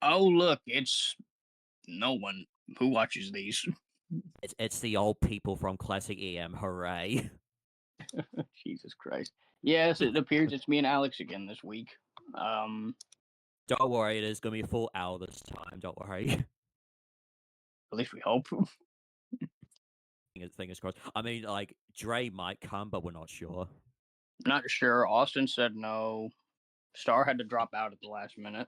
Oh, look, it's no one who watches these. It's the old people from Classic EM. Hooray! Jesus Christ. Yes, it appears it's me and Alex again this week. Don't worry, it is gonna be a full hour this time. Don't worry. At least we hope. Fingers crossed. I mean, like Dre might come, but we're not sure. Not sure. Austin said no. Star had to drop out at the last minute.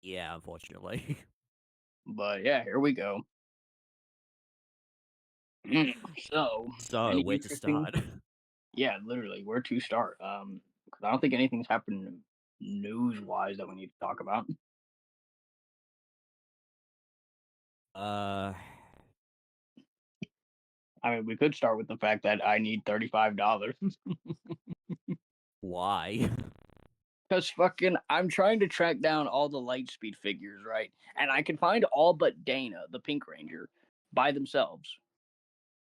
Yeah, unfortunately. But yeah, here we go. So, So any where to interesting? start? Yeah, literally, where to start? Because I don't think anything's happened news-wise that we need to talk about. uh, I mean, we could start with the fact that I need $35. why? Because fucking, I'm trying to track down all the Lightspeed figures, right? And I can find all but Dana, the Pink Ranger, by themselves.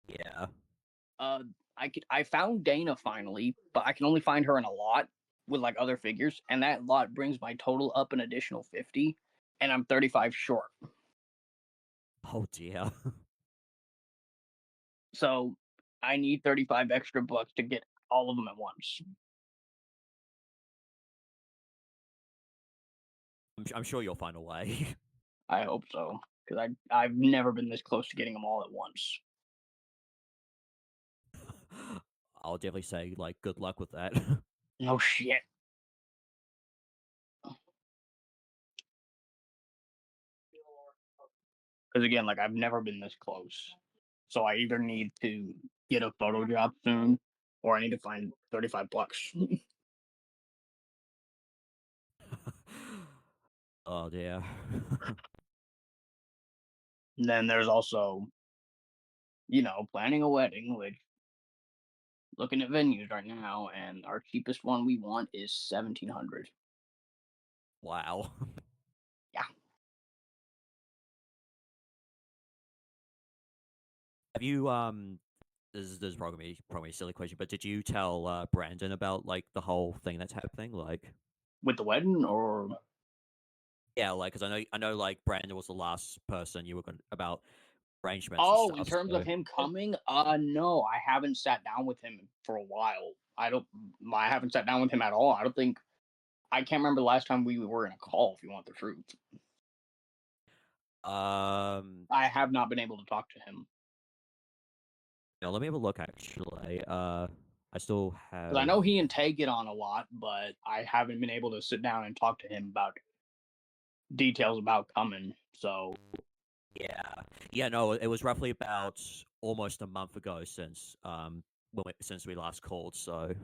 Yeah. Uh, I found Dana finally, but I can only find her in a lot with like other figures, and that lot brings my total up an additional 50, and I'm 35 short. Oh dear. So I need 35 extra bucks to get all of them at once. I'm sure you'll find a way. I hope so, because I've never been this close to getting them all at once. I'll definitely say like good luck with that. No shit. Because again, like I've never been this close. So I either need to get a photo job soon, or I need to find 35 bucks. Oh dear. And then there's also, planning a wedding, which looking at venues right now, and our cheapest one we want is 1,700. Wow. Yeah. Have you this is probably a silly question, but did you tell Brandon about like the whole thing that's happening? Like, With the wedding, or yeah, like because I know like Brandon was the last person you were going about arrangements and oh, in stuff. terms of So him coming, no, I haven't sat down with him for a while. I haven't sat down with him at all. I can't remember the last time we were in a call. If you want the truth, um, I have not been able to talk to him no, let me have a look actually. I still because I have. know he and Tay get on a lot, but I haven't been able to sit down and talk to him about details about coming. So, Yeah, yeah, no, it was roughly about almost a month ago since since we last called. So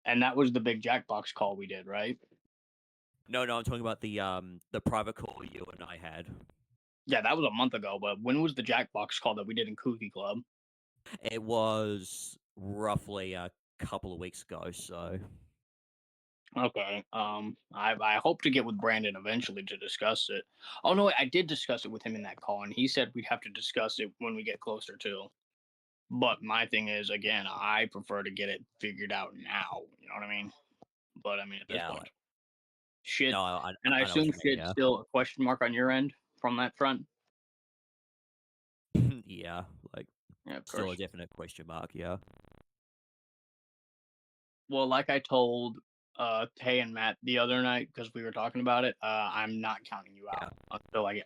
and that was the big Jackbox call we did, right? no, I'm talking about the private call you and I had. Yeah, that was a month ago. But when was the Jackbox call that we did in Kooky Club? It was roughly a couple of weeks ago. So Okay. I hope to get with Brandon eventually to discuss it. Oh no, I did discuss it with him in that call, and he said we'd have to discuss it when we get closer to. But my thing is, again, I prefer to get it figured out now. You know what I mean? But I mean, at this yeah, point, like, shit. no, I And I I know what assume you mean. shit's Yeah, still a question mark on your end from that front. yeah, like Yeah, of still a course. definite question mark. Yeah, Well, like I told Tay and Matt the other night because we were talking about it, I'm not counting you yeah, out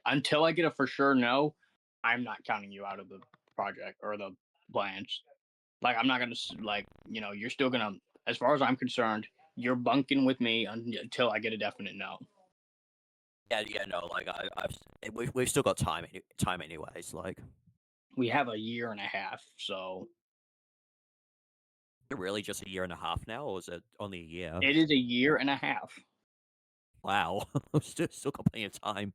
until I get a for sure no. I'm not counting you out of the project or the plans. Like I'm not gonna you're still gonna, as far as I'm concerned, you're bunking with me until I get a definite no. yeah, yeah. No, like we've still got time anyways. Like, We have a year and a half, so is it really just a year and a half now, or is it only a year? it is a year and a half. Wow, still got plenty of time.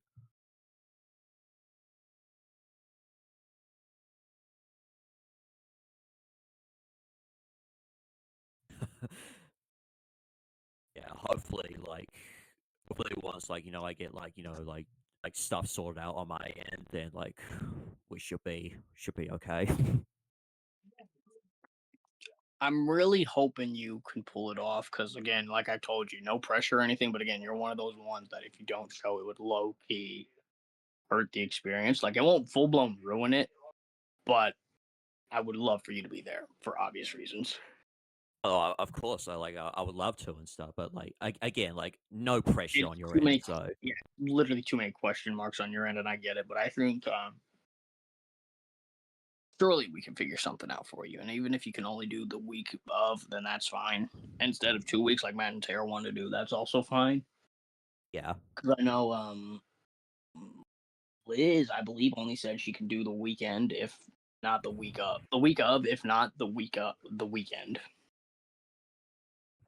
Yeah, hopefully once I get like stuff sorted out on my end, then like we should be okay. I'm really hoping you can pull it off because, again, like I told you, no pressure or anything. But again, you're one of those ones that if you don't show, it would low key hurt the experience. Like it won't full blown ruin it, but I would love for you to be there for obvious reasons. Oh, of course, I would love to and stuff, but, like, again, like, no pressure It's on your too end, many, so yeah, literally too many question marks on your end, and I get it. But I think surely we can figure something out for you. And even if you can only do the week of, then that's fine. Instead of 2 weeks like Matt and Tara want to do, that's also fine. yeah. Because I know Liz, I believe, only said she can do the weekend if not the week of. The week of, if not the week of the weekend.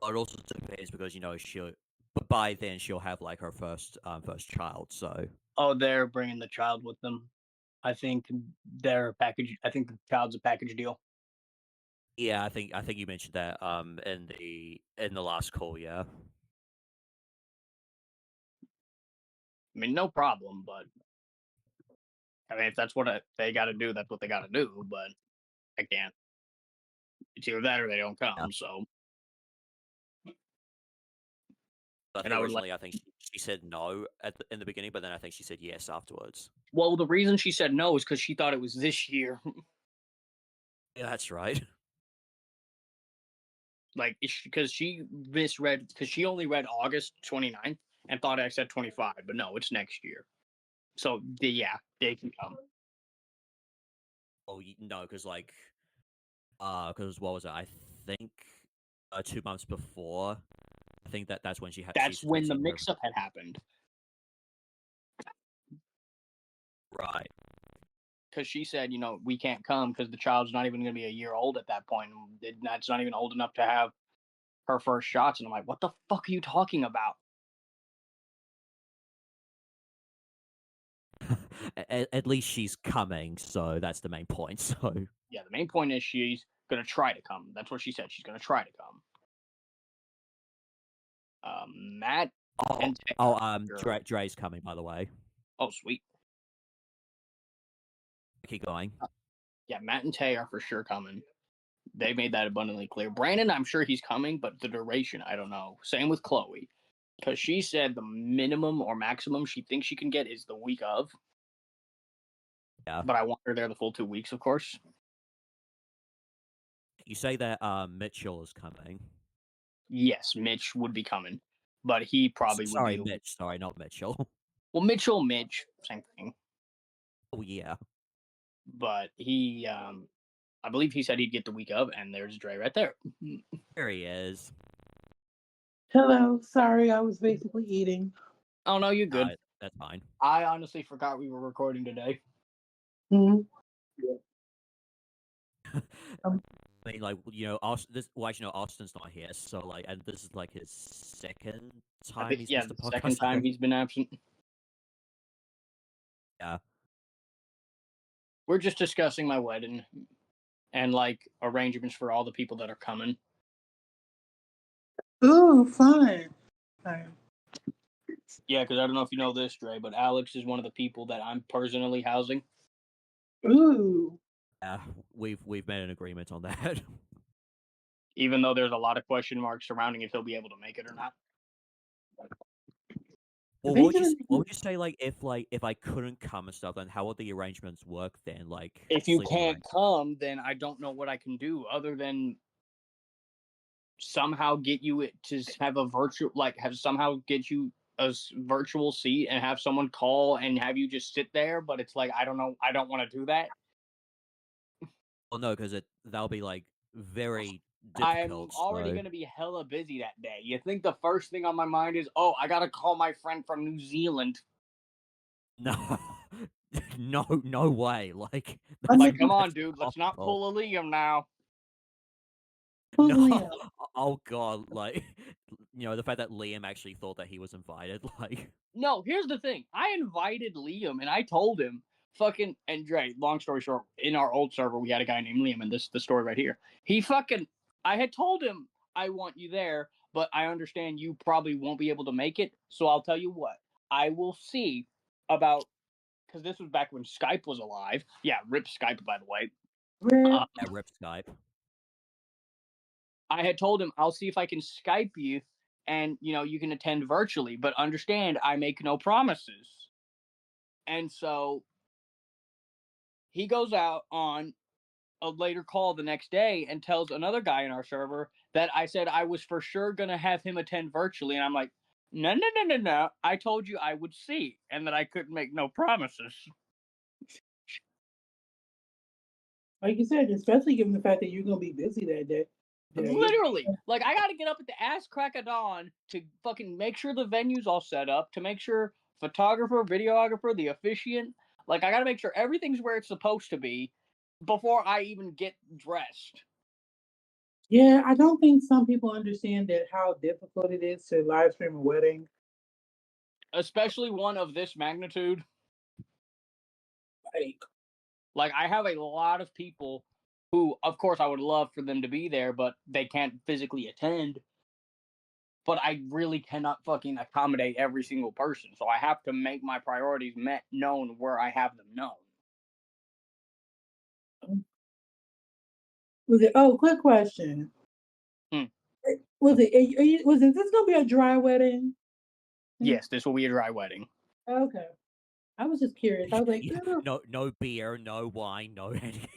But it also depends because, she'll but by then she'll have, like, her first child, so Oh, they're bringing the child with them. I think their package. I think the child's a package deal. yeah, I think you mentioned that, in the last call, yeah. I mean, no problem, but I mean, if that's what they got to do, that's what they got to do. But I can't. It's either that or they don't Yeah. come. So, I and think I would like. originally, I think she said no in the beginning, but then I think she said yes afterwards. Well, the reason she said no is because she thought it was this year. Yeah, that's right. Like, because she misread, because she only read August 29th and thought I said 25, but no, it's next year. So, yeah, they can come. Oh, no, because, like, because what was it? I think, 2 months before, I think that's when That's she's when the expecting her. mix up had happened. Right. Because she said, we can't come because the child's not even going to be a year old at that point. And that's not even old enough to have her first shots. And I'm like, what the fuck are you talking about? At least she's coming, so that's the main point. So, Yeah, the main point is she's going to try to come. That's what she said. She's going to try to come. Matt oh, and Taylor. Sure. Dre's coming, by the way. Oh, sweet. Keep going. Yeah, Matt and Tay are for sure coming. They made that abundantly clear. Brandon, I'm sure he's coming, but the duration, I don't know. Same with Chloe, because she said the minimum or maximum she thinks she can get is the week of. Yeah. But I want her there the full 2 weeks, of course. You say that Mitchell is coming. Yes, Mitch would be coming, but he probably would be Sorry, the week. Mitch. Sorry, not Mitchell. Well, Mitchell, Mitch, same thing. Oh yeah. But I believe he said he'd get the week of, and there's Dre right there. There he is. Hello, sorry, I was basically eating. Oh no, you're good. That's fine. I honestly forgot we were recording today. Mhm. Um, I mean, like, Austin. Well, actually, no, Austin's not here, so like, and this is like his second I time think he's yeah, missed a the second podcast. I time think. he's been absent. Yeah. We're just discussing my wedding and like arrangements for all the people that are coming. ooh, fun. Fun. Yeah, because I don't know if you know this, Dre, but Alex is one of the people that I'm personally housing. Ooh. Yeah, we've made an agreement on that. Even though there's a lot of question marks surrounding if he'll be able to make it or not. Well, They gonna what would you say, like if I couldn't come and stuff, then how would the arrangements work then? Like If you sleeping can't arrangements? come, then I don't know what I can do other than somehow get you to have a virtual, like have somehow get you a virtual seat and have someone call and have you just sit there. But it's like I don't know, I don't want to do that. Well, no, because that'll be like very I'm difficult. already So going to be hella busy that day. You think the first thing on my mind is, oh, I got to call my friend from New Zealand. no, no way. Like Like, come on, that's dude, let's not impossible. pull a Liam now. No, Julio. oh god, like the fact that Liam actually thought that he was invited, like No, here's the thing. I invited Liam and I told him, fucking, and Dre, long story short, in our old server, we had a guy named Liam, and this the story right here. I had told him, I want you there, but I understand you probably won't be able to make it. So I'll tell you what, I will see about, because this was back when Skype was alive. Yeah, rip Skype, by the way. Rip. Uh, yeah, rip Skype. I had told him I'll see if I can Skype you, and you can attend virtually. But understand, I make no promises. And so he goes out on a later call the next day and tells another guy in our server that I said I was for sure gonna have him attend virtually, and I'm like, no, no, no, no, no. I told you I would see, and that I couldn't make no promises. Like you said, especially given the fact that you're gonna be busy that day. Literally, like I got to get up at the ass crack of dawn to fucking make sure the venue's all set up, to make sure photographer, videographer, the officiant, like I got to make sure everything's where it's supposed to be before I even get dressed. Yeah, I don't think some people understand that how difficult it is to live stream a wedding. Especially one of this magnitude. Like I have a lot of people who, of course, I would love for them to be there, but they can't physically attend. But I really cannot fucking accommodate every single person, so I have to make my priorities known where I have them known. Was it? Oh, quick question. Hmm. Was it? Was it? This gonna be a dry wedding? Yes, this will be a dry wedding. Okay. I was just curious. I was like, No beer, no wine, no any.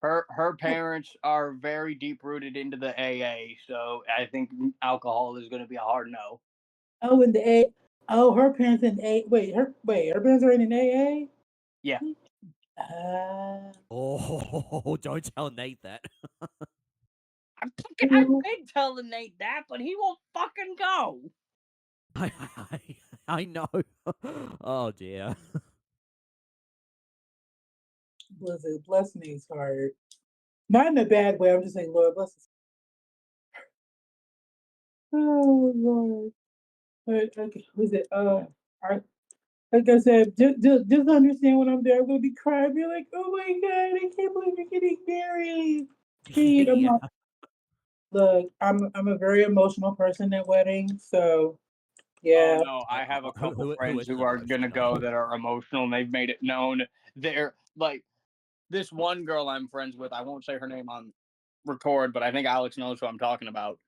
Her parents are very deep rooted into the AA, so I think alcohol is going to be a hard no. oh, in the A. Oh, her parents in A. Her parents are in AA. Yeah. Oh, don't tell Nate that. I've been telling Nate that, but he won't fucking go. I know. Oh dear. Bless Nate's heart. Not in a bad way. I'm just saying, Lord bless his. Oh Lord. But okay, was it? Like I said, just understand when I'm there, I'm gonna be crying, be like, oh my god, I can't believe you're getting married. Yeah. Look, I'm a very emotional person at weddings, so Oh yeah. no, I have a couple Who friends isn't who are gonna emotional? go that are emotional, and they've made it known. They're like this one girl I'm friends with. I won't say her name on record, but I think Alex knows who I'm talking about.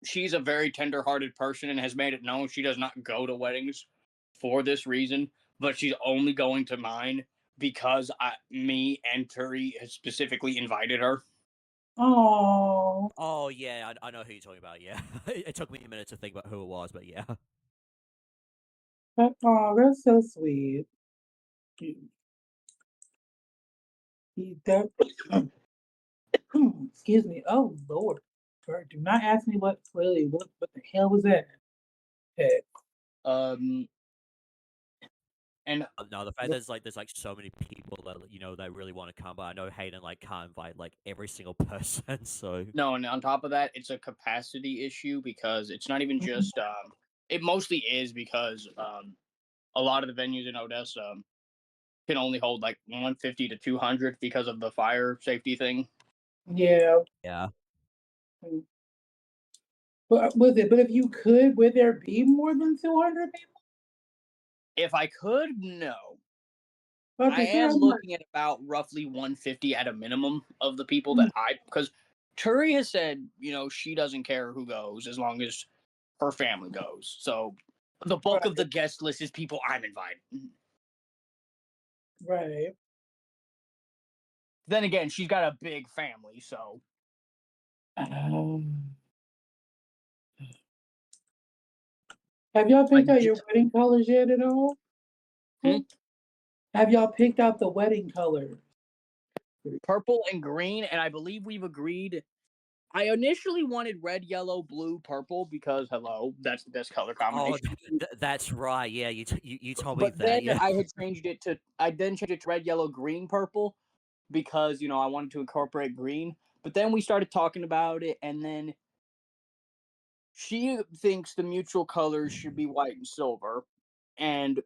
She's a very tender-hearted person and has made it known she does not go to weddings for this reason, but she's only going to mine because me and Turi has specifically invited her. Oh, Oh yeah, I know who you're talking about. Yeah, it took me a minute to think about who it was, but yeah. that's so sweet. That, excuse me. Oh Lord, Lord, do not ask me what the hell was that? Okay. Um, and No, the fact there's like so many people that that really want to come, but I know Hayden like can't invite like every single person. So no, and on top of that, it's a capacity issue because it's not even just. It mostly is because a lot of the venues in Odessa can only hold like 150 to 200 because of the fire safety thing. Yeah. yeah. But was it? But if you could, would there be more than 200 people? If I could, no. I Okay, see, am looking at about roughly 150 at a minimum of the people that because Turi has said, she doesn't care who goes as long as her family goes. So the bulk of the guest list is people I'm inviting. Right. Then again, she's got a big family, so. Have y'all Like, picked out your wedding colors yet at all? Hmm? Have y'all picked out the wedding colors? Purple and green, and I believe we've agreed. I initially wanted red, yellow, blue, purple because hello, that's the best color Oh, combination. that's right. Yeah, you told me But that. then Yeah. I changed it to red, yellow, green, purple because I wanted to incorporate green. But then we started talking about it, and then she thinks the mutual colors should be white and silver, and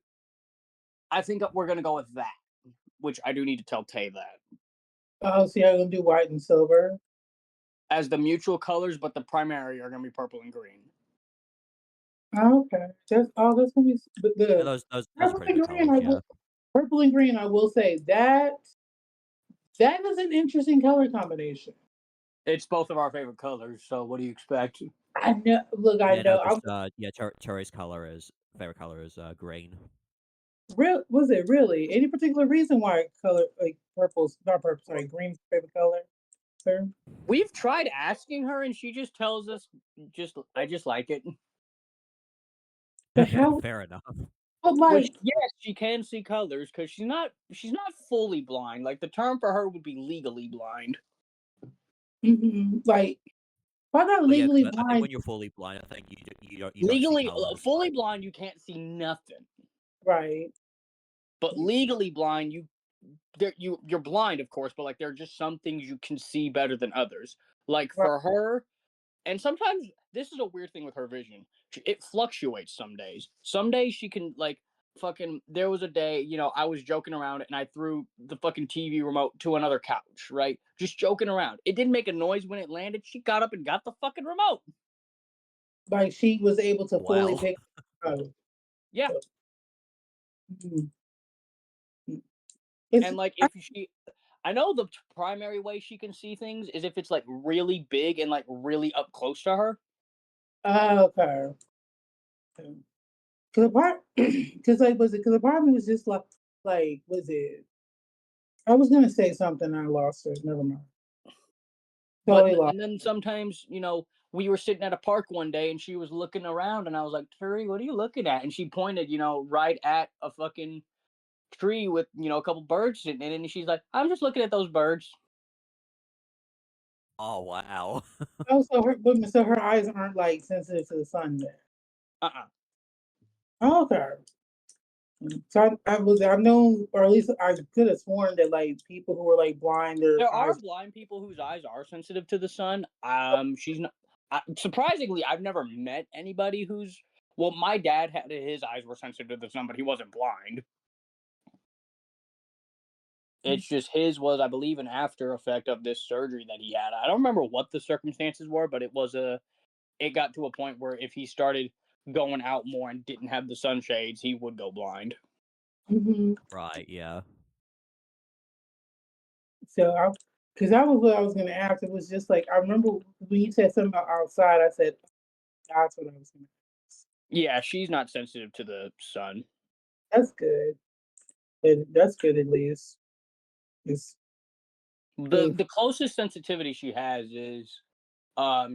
I think we're gonna go with that. Which I do need to tell Tay that Oh, so y'all gonna do white and silver? as the mutual colors, but the primary are gonna be purple and green. Oh, okay. That's gonna be Yeah, those are purple pretty and good green. colors. Yeah. Purple and green. I will say that That is an interesting color combination. It's both of our favorite colors, so what do you expect? I know. Look, I Yeah, no, know. because Cherry's favorite color is green. Real was it really any particular reason why color like purple's not purple? Sorry, green's your favorite color, sir. We've tried asking her, and she just tells us, I just like it. But how? Fair enough. But Which, like, yes, she can see colors because she's not fully blind. Like the term for her would be legally blind. like, why not Well, yeah, legally 'cause I think blind? when you're fully blind, I think you don't see Legally, colors. fully blind, you can't see nothing. Right. But legally blind, you're blind, of course. But like there are just some things you can see better than others. Like Right. for her, and sometimes this is a weird thing with her vision. It fluctuates some days. Some days she can like fucking. There was a day, I was joking around and I threw the fucking TV remote to another couch, right? Just joking around. It didn't make a noise when it landed. She got up and got the fucking remote. Like she was able to fully Wow. pick. Oh, Yeah, mhm. It's and like if she, I know the primary way she can see things is if it's like really big and like really up close to her. okay. Because part, because like was it? Because the apartment was just like was it? I was gonna say something. I lost it. Never mind. But Totally lost. and then sometimes, we were sitting at a park one day and she was looking around and I was like, Turi, what are you looking at? And she pointed, right at a fucking tree with, a couple birds sitting in it. And she's like, I'm just looking at those birds. Oh wow. Oh, so her eyes aren't like sensitive to the sun then. Uh-uh. Oh, okay. So I've known, or at least I could have sworn that like people who were like blind, their There are eyes. blind people whose eyes are sensitive to the sun. She's not. Surprisingly, I've never met anybody who's. Well, my dad had his eyes were sensitive to the sun, but he wasn't blind. It's just his was, I believe, an after effect of this surgery that he had. I don't remember what the circumstances were, but it got to a point where if he started going out more and didn't have the sunshades, he would go blind. Mm-hmm. Right, yeah. So because that was what I was going to ask. It was just like I remember when you said something about outside. I said that's what I was going to. Yeah, she's not sensitive to the sun. That's good. That's good at least. It's The oof. the closest sensitivity she has is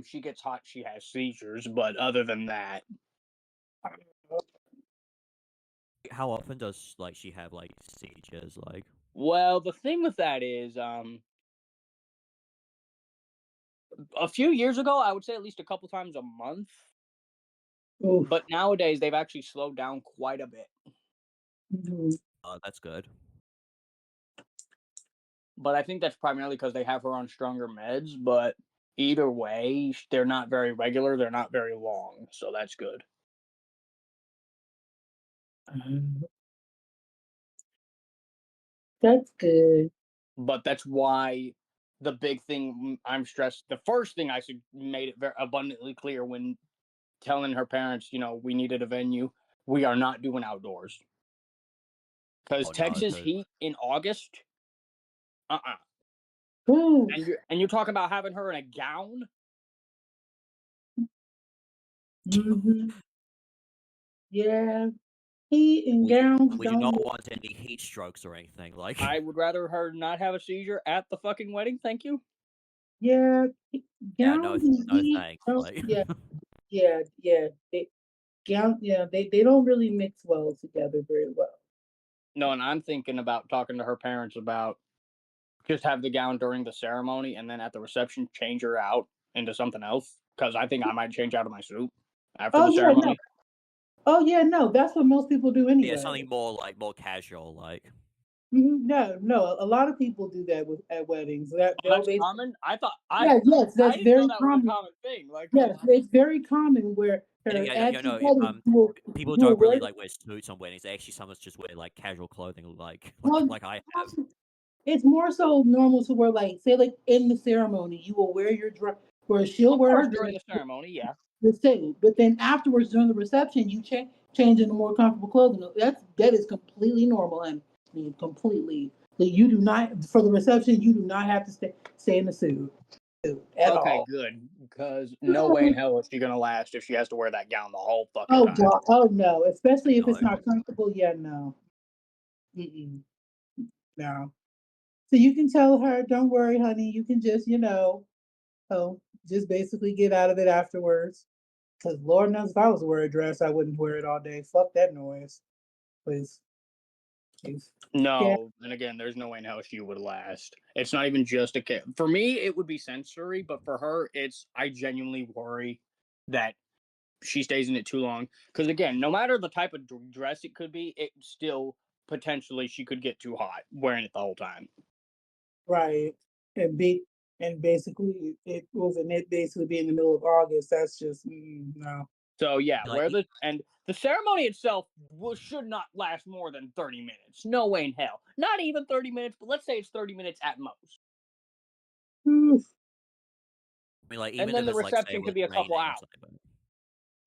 she gets hot, she has seizures, but other than that, How often does she have seizures? well, the thing with that is a few years ago, I would say at least a couple times a month, Oof. but nowadays they've actually slowed down quite a bit. Mhm. That's good. But I think that's primarily because they have her on stronger meds, but either way, they're not very regular, they're not very long, so that's good. Uh, that's good. But that's why the big thing I'm stressed. The first thing I made it very abundantly clear when telling her parents, we needed a venue. We are not doing outdoors because Oh no, Texas 'cause heat in August. Oof. And you're talking about having her in a gown. Hmm. Yeah. Heat and we gowns we do not don't. want any heat strokes or anything. I would rather her not have a seizure at the fucking wedding. Thank you. Yeah. Yeah, no, Gowns and no heat. thanks. Don't, yeah. Yeah. Yeah. Gown. Yeah. They don't really mix well together very well. No, and I'm thinking about talking to her parents about just have the gown during the ceremony and then at the reception change her out into something else because I think I might change out of my suit after Oh the yeah. No. ceremony. Oh yeah. No. That's what most people do Yeah, anyway. something more casual. No, no, a lot of people do that with at weddings. That Oh, they'll that's basically, common. I thought yeah, yes, I that's didn't know very that was a common. common thing. Like, Yes, it's very common where Yeah, her yeah, at yeah, the no, wedding people you will don't really wear wear suits on weddings. They actually sometimes just wear casual clothing, well, like I have. it's more so normal to wear like say like in the ceremony you will wear your dress where she'll of wear course, her during dress the ceremony, yeah. the same, but then afterwards during the reception you change into more comfortable clothing. That is completely normal and completely. You do not for the reception. You do not have to stay in the suit at Okay, all. good. Because no way in hell is she gonna last if she has to wear that gown the whole fucking Oh time. God! Oh no! Especially if No. it's not comfortable. Yeah, no. Mm-mm, no. So you can tell her, "Don't worry, honey. You can just, oh, just basically get out of it afterwards." Because Lord knows if I was to wear a dress, I wouldn't wear it all day. Fuck that noise, please. Please. Yeah. No, and again, there's no way in hell she would last. It's not even just a kid. For me, it would be sensory, but for her, it's I genuinely worry that she stays in it too long. Because again, no matter the type of dress it could be, it still potentially she could get too hot wearing it the whole time. Right. And be and basically it wasn't it basically be in the middle of August. That's just no. So yeah, Like, where the ceremony itself should not last more than 30 minutes. No way in hell. Not even 30 minutes, but let's say it's 30 minutes at most. Oof. I mean, like, And even then if the it's like, say, it reception was could be a couple raining or hours. something.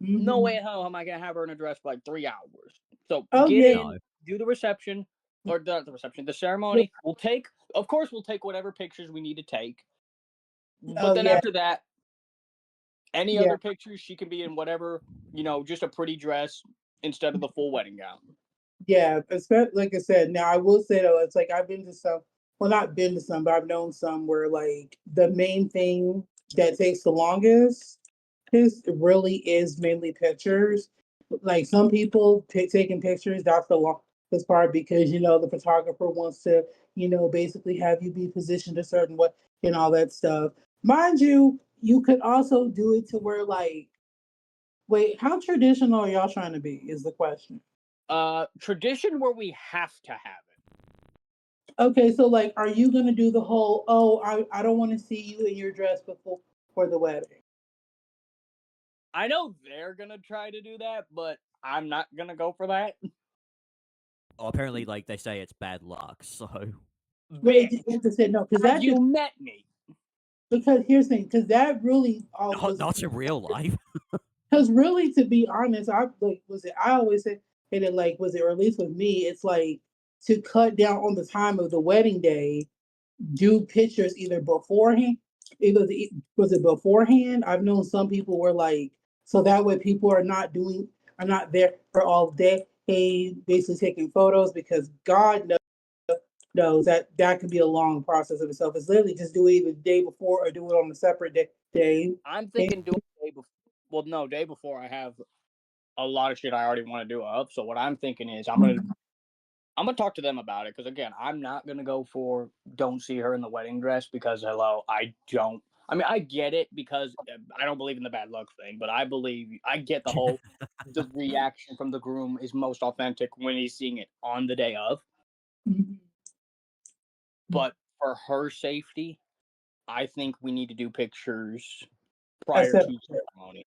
No Mhm. way in hell am I gonna have her in a dress for like 3 hours. So Oh get yeah. in, No. do the reception, or the reception, the Yeah. ceremony. Of course, we'll take whatever pictures we need to take. But Oh then yeah. after that, any Yeah. other pictures she can be in whatever, just a pretty dress instead of the full wedding gown. Yeah. Especially like I said, now I will say though, it's like I've been to some well not been to some, but I've known some where like the main thing that takes the longest is really is mainly pictures. Like some people taking pictures, that's the longest part because the photographer wants to, basically have you be positioned a certain way and all that stuff. Mind you, you could also do it to where like, wait, how traditional are y'all trying to be? Is the question. Tradition where we have to have it. Okay, so like, are you gonna do the whole? Oh, I don't want to see you in your dress before for the wedding. I know they're gonna try to do that, but I'm not gonna go for that. Well, apparently, like, they say it's bad luck, so. Wait, Bitch, you have to say no because have that you just met me? because here's the thing because that really all Not, was not in real life. because really to be honest, I like was it I always say it like was it or at least with me, it's like to cut down on the time of the wedding day, do pictures either beforehand, was it beforehand? I've known some people were like so that way people are not there for all day, hey, basically taking photos because God knows that that could be a long process of itself. It's literally just do it either the day before or do it on a separate day. I'm thinking doing day before. Well, no, day before I have a lot of shit I already want to do up. So what I'm thinking is I'm gonna talk to them about it because again, I'm not gonna go for don't see her in the wedding dress because hello, I don't. I mean, I get it because I don't believe in the bad luck thing, but I get the reaction from the groom is most authentic when he's seeing it on the day of. Mhm. But for her safety, I think we need to do pictures A prior to separate, the ceremony.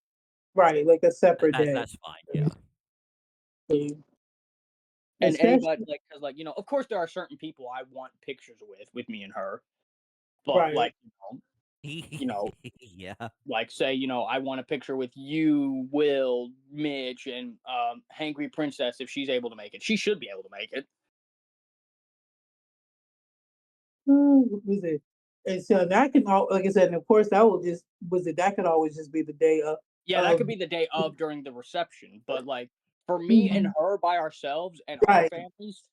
right, like a separate day. That's fine, yeah. And anybody Especially like, because of course there are certain people I want pictures with me and her, but right. like, you know, Yeah. like say, I want a picture with you, Will, Mitch, and Hangry Princess if she's able to make it. She should be able to make it. What was it? And so that can all like I said, and of course that will just was it that could always just be the day Yeah, that of could be the day of during the reception, but like for me and Mhm. her by ourselves and our Right. families,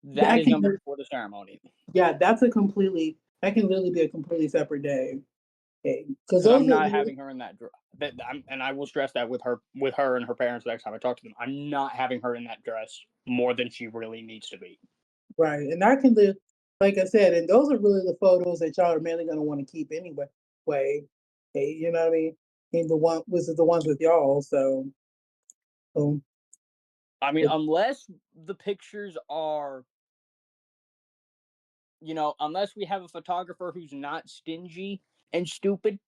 that That is can number before the ceremony. yeah, that can literally be a completely separate day. Because Because I'm those are not having her in that. And I will stress that with her and her parents next time I talk to them. I'm not having her in that dress more than she really needs to be. right. And I can live like I said, and those are really the photos that y'all are mainly gonna want to keep anyway. Way. Hey, you know what I mean? And the one was the ones with y'all, so um, I mean, it, unless the pictures are, unless we have a photographer who's not stingy and stupid,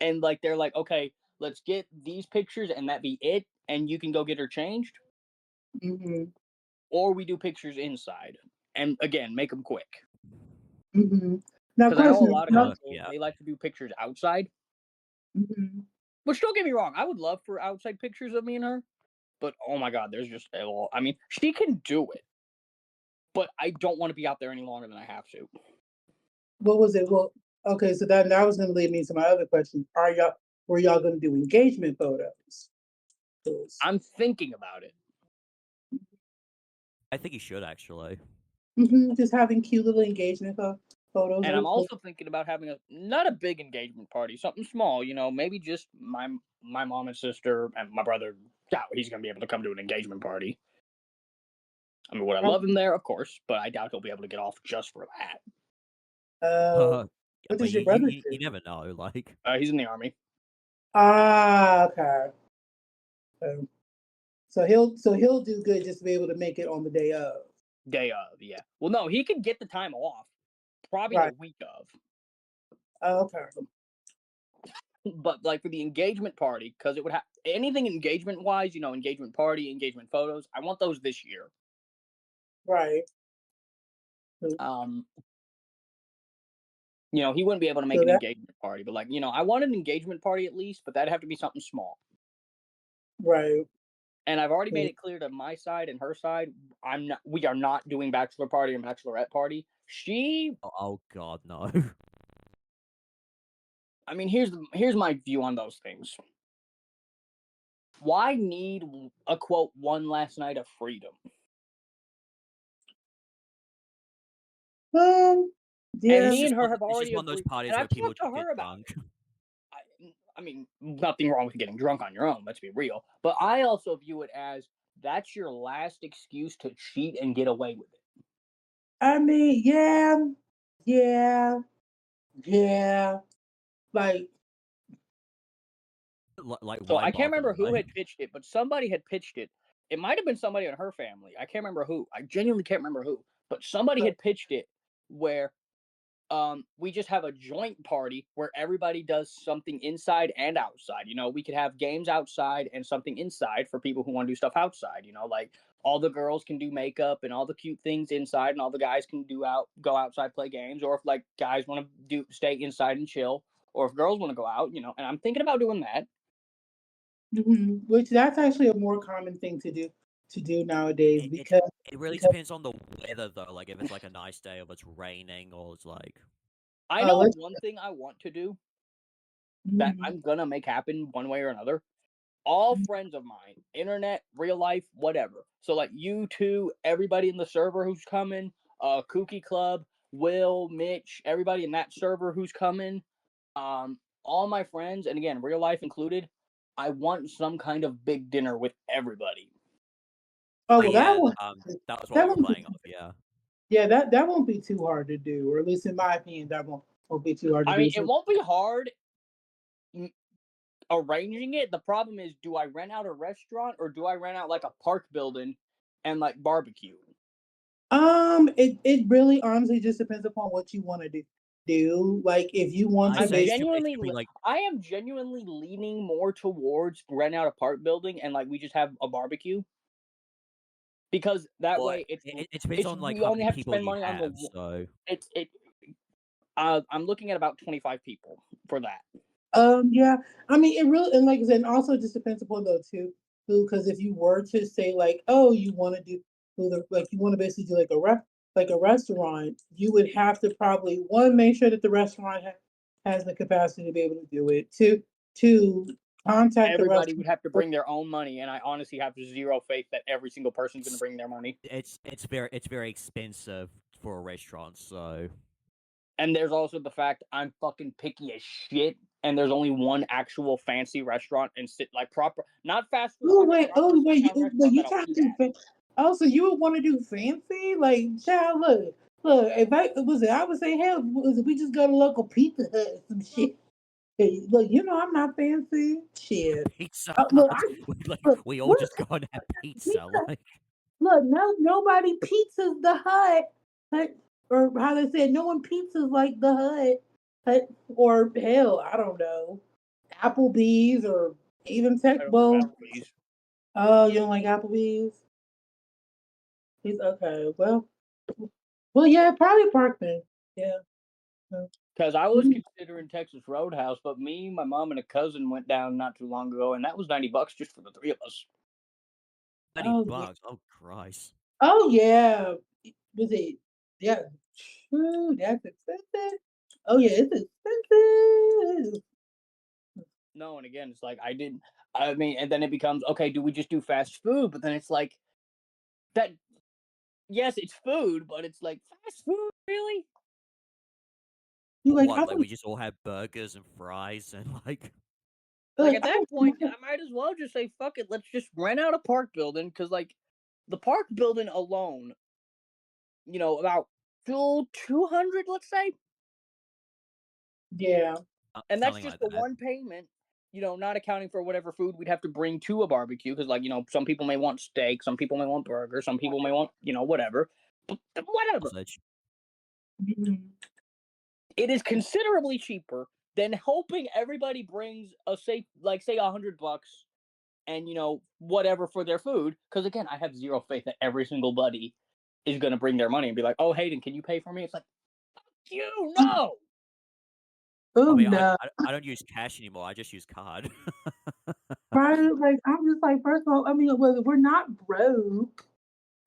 and like they're like, okay, let's get these pictures and that be it, and you can go get her changed, mhm, or we do pictures inside, and again, make them quick. mhm. Now Because I know a question, lot of no, people Yeah. they like to do pictures outside. mhm. Which don't get me wrong, I would love for outside pictures of me and her, but oh my god, there's just well, I mean, she can do it, but I don't want to be out there any longer than I have to. What was it? Well, okay, so that was going to lead me to my other question. Were y'all going to do engagement photos? I'm thinking about it. I think he should actually. Just having cute little engagement photos. And I'm also thinking about having not a big engagement party, something small, maybe just my mom and sister and my brother. Doubt he's gonna be able to come to an engagement party. I mean, would I love him there? Of course, but I doubt he'll be able to get off just for that. Yeah, What but does your brother you do? never know. Like, He's in the army. Okay. So he'll do good just to be able to make it on the day of. Day of, yeah. Well, no, he could get the time off, probably the Right. week of. Okay. But like for the engagement party, because it would have anything engagement wise, engagement party, engagement photos. I want those this year. Right. He wouldn't be able to make So an that engagement party, but like, I want an engagement party at least, but that'd have to be something small. right. And I've already made it clear to my side and her side, we are not doing bachelor party and bachelorette party. oh god, no. I mean, here's my view on those things. Why need a quote one last night of freedom? And Yeah. me and her have It's just already one of those agreed. parties And where I've people talked to just her get about drunk. it. I mean, nothing wrong with getting drunk on your own. Let's be real. But I also view it as that's your last excuse to cheat and get away with it. I mean, yeah. Like, Like, So why I can't bother? remember who Like, had pitched it, but somebody had pitched it. It might have been somebody in her family. I can't remember who. I genuinely can't remember who. But somebody had pitched it where we just have a joint party where everybody does something inside and outside. We could have games outside and something inside for people who want to do stuff outside. Like all the girls can do makeup and all the cute things inside, and all the guys can go outside, play games. Or if like guys want to stay inside and chill, or if girls want to go out, And I'm thinking about doing that. which that's actually a more common thing to do nowadays it really because depends on the weather though. Like, if it's like a nice day, or if it's raining, or it's like. I know let's one thing I want to do that mhm, I'm gonna make happen one way or another. All friends of mine, internet, real life, whatever. So like you two, everybody in the server who's coming, Kooky Club, Will, Mitch, everybody in that server who's coming, all my friends, and again, real life included. I want some kind of big dinner with everybody. oh Oh well that yeah, one that was what that we were won't playing be, off. Yeah. yeah that won't be too hard to do, or at least in my opinion won't be too hard to I mean, do. it So won't be hard arranging it. The problem is, do I rent out a restaurant or do I rent out like a park building and like barbecue? it really honestly just depends upon what you want to do. Like if you want I to I'm say it genuinely, should be like. I am genuinely leaning more towards rent out a park building and like we just have a barbecue because that Well, way it depends it's on like we how only many have to people spend you money on have. the So it's it. I'm looking at about 25 people for that. Yeah, I mean, it really, and like I said, and also just depends upon though too, because if you were to say like, oh, you want to like you want to basically do like a restaurant, you would have to probably one make sure that the restaurant has the capacity to be able to do it. Two contact the Everybody would restaurant. have to bring their own money, and I honestly have zero faith that every single person's going to it's bring their money. it's very expensive for a restaurant. So And there's also the fact I'm fucking picky as shit, and there's only one actual fancy restaurant and sit like proper, not fast food, like a proper sit down Wait, restaurant you that I'll trying to eat do? at. Oh, so you would want to do fancy? Like, child, look. If I was it, I would say, hell, was it, we just go to local Pizza Hut or some shit. Hey, look, I'm not fancy. Shit. Pizza Look, Hut, look, we all what just go and have pizza. pizza? Like, Look, no, nobody pizzas the Hut, Hut, or how they said, no one pizzas like the Hut, or hell, I don't know, Applebee's or even I Tech don't do Bowl. Applebee's Oh, you don't like Applebee's? He's okay. Well, yeah, probably Parkman. Yeah. because I was Mhm. considering Texas Roadhouse, but me, my mom, and a cousin went down not too long ago, and that was $90 just for the three of us. $30. Oh yeah. Oh Christ. Oh yeah. Was it? Yeah. True. That's expensive. Oh yeah, it's expensive. No, and again, it's like I didn't. I mean, and then it becomes okay. Do we just do fast food? But then it's like that. Yes, it's food, but it's like fast food, really? You like I What? Like was we just all have burgers and fries and like. Like like at I that point, was I might as well just say fuck it. Let's just rent out a park building because like the park building alone, about 200, let's say, yeah. and that's Something just like the that. one payment. Not accounting for whatever food we'd have to bring to a barbecue because like some people may want steak, some people may want burger, some people may want whatever. But whatever. Sausage. Mhm. It is considerably cheaper than hoping everybody brings a say like say $100 and whatever for their food. Because again, I have zero faith that every single buddy is gonna bring their money and be like, "Oh, Hayden, can you pay for me?" It's like, you know. Oh I mean, no. I don't use cash anymore. I just use card. Right? Like I'm just like, first of all, I mean, well, we're not broke.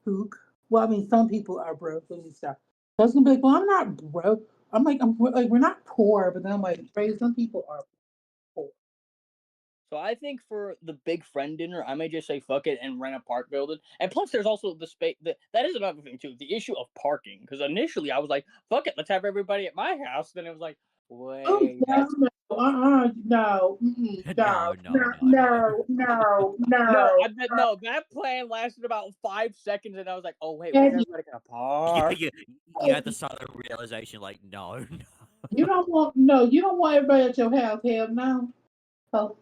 Pook. Well, I mean, some people are broke. Let me stop. So I was gonna be like, well, I'm not broke. I'm like, like, we're not poor, but then I'm like, right, some people are poor. So I think for the big friend dinner, I may just say fuck it and rent a park building. And plus, there's also the space. That is another thing too. The issue of parking. Because initially I was like, fuck it, let's have everybody at my house. Then it was like, Oh wait, no, that's no, no, mm-mm, No, no, no, no, no, no. no, no, no, no. no. That plan lasted about 5 seconds, and I was like, oh wait, where's Eddie, everybody gonna you, park? you, you had the Eddie, sudden realization, like, no, no. you don't want everybody at your house. Hell no. Oh,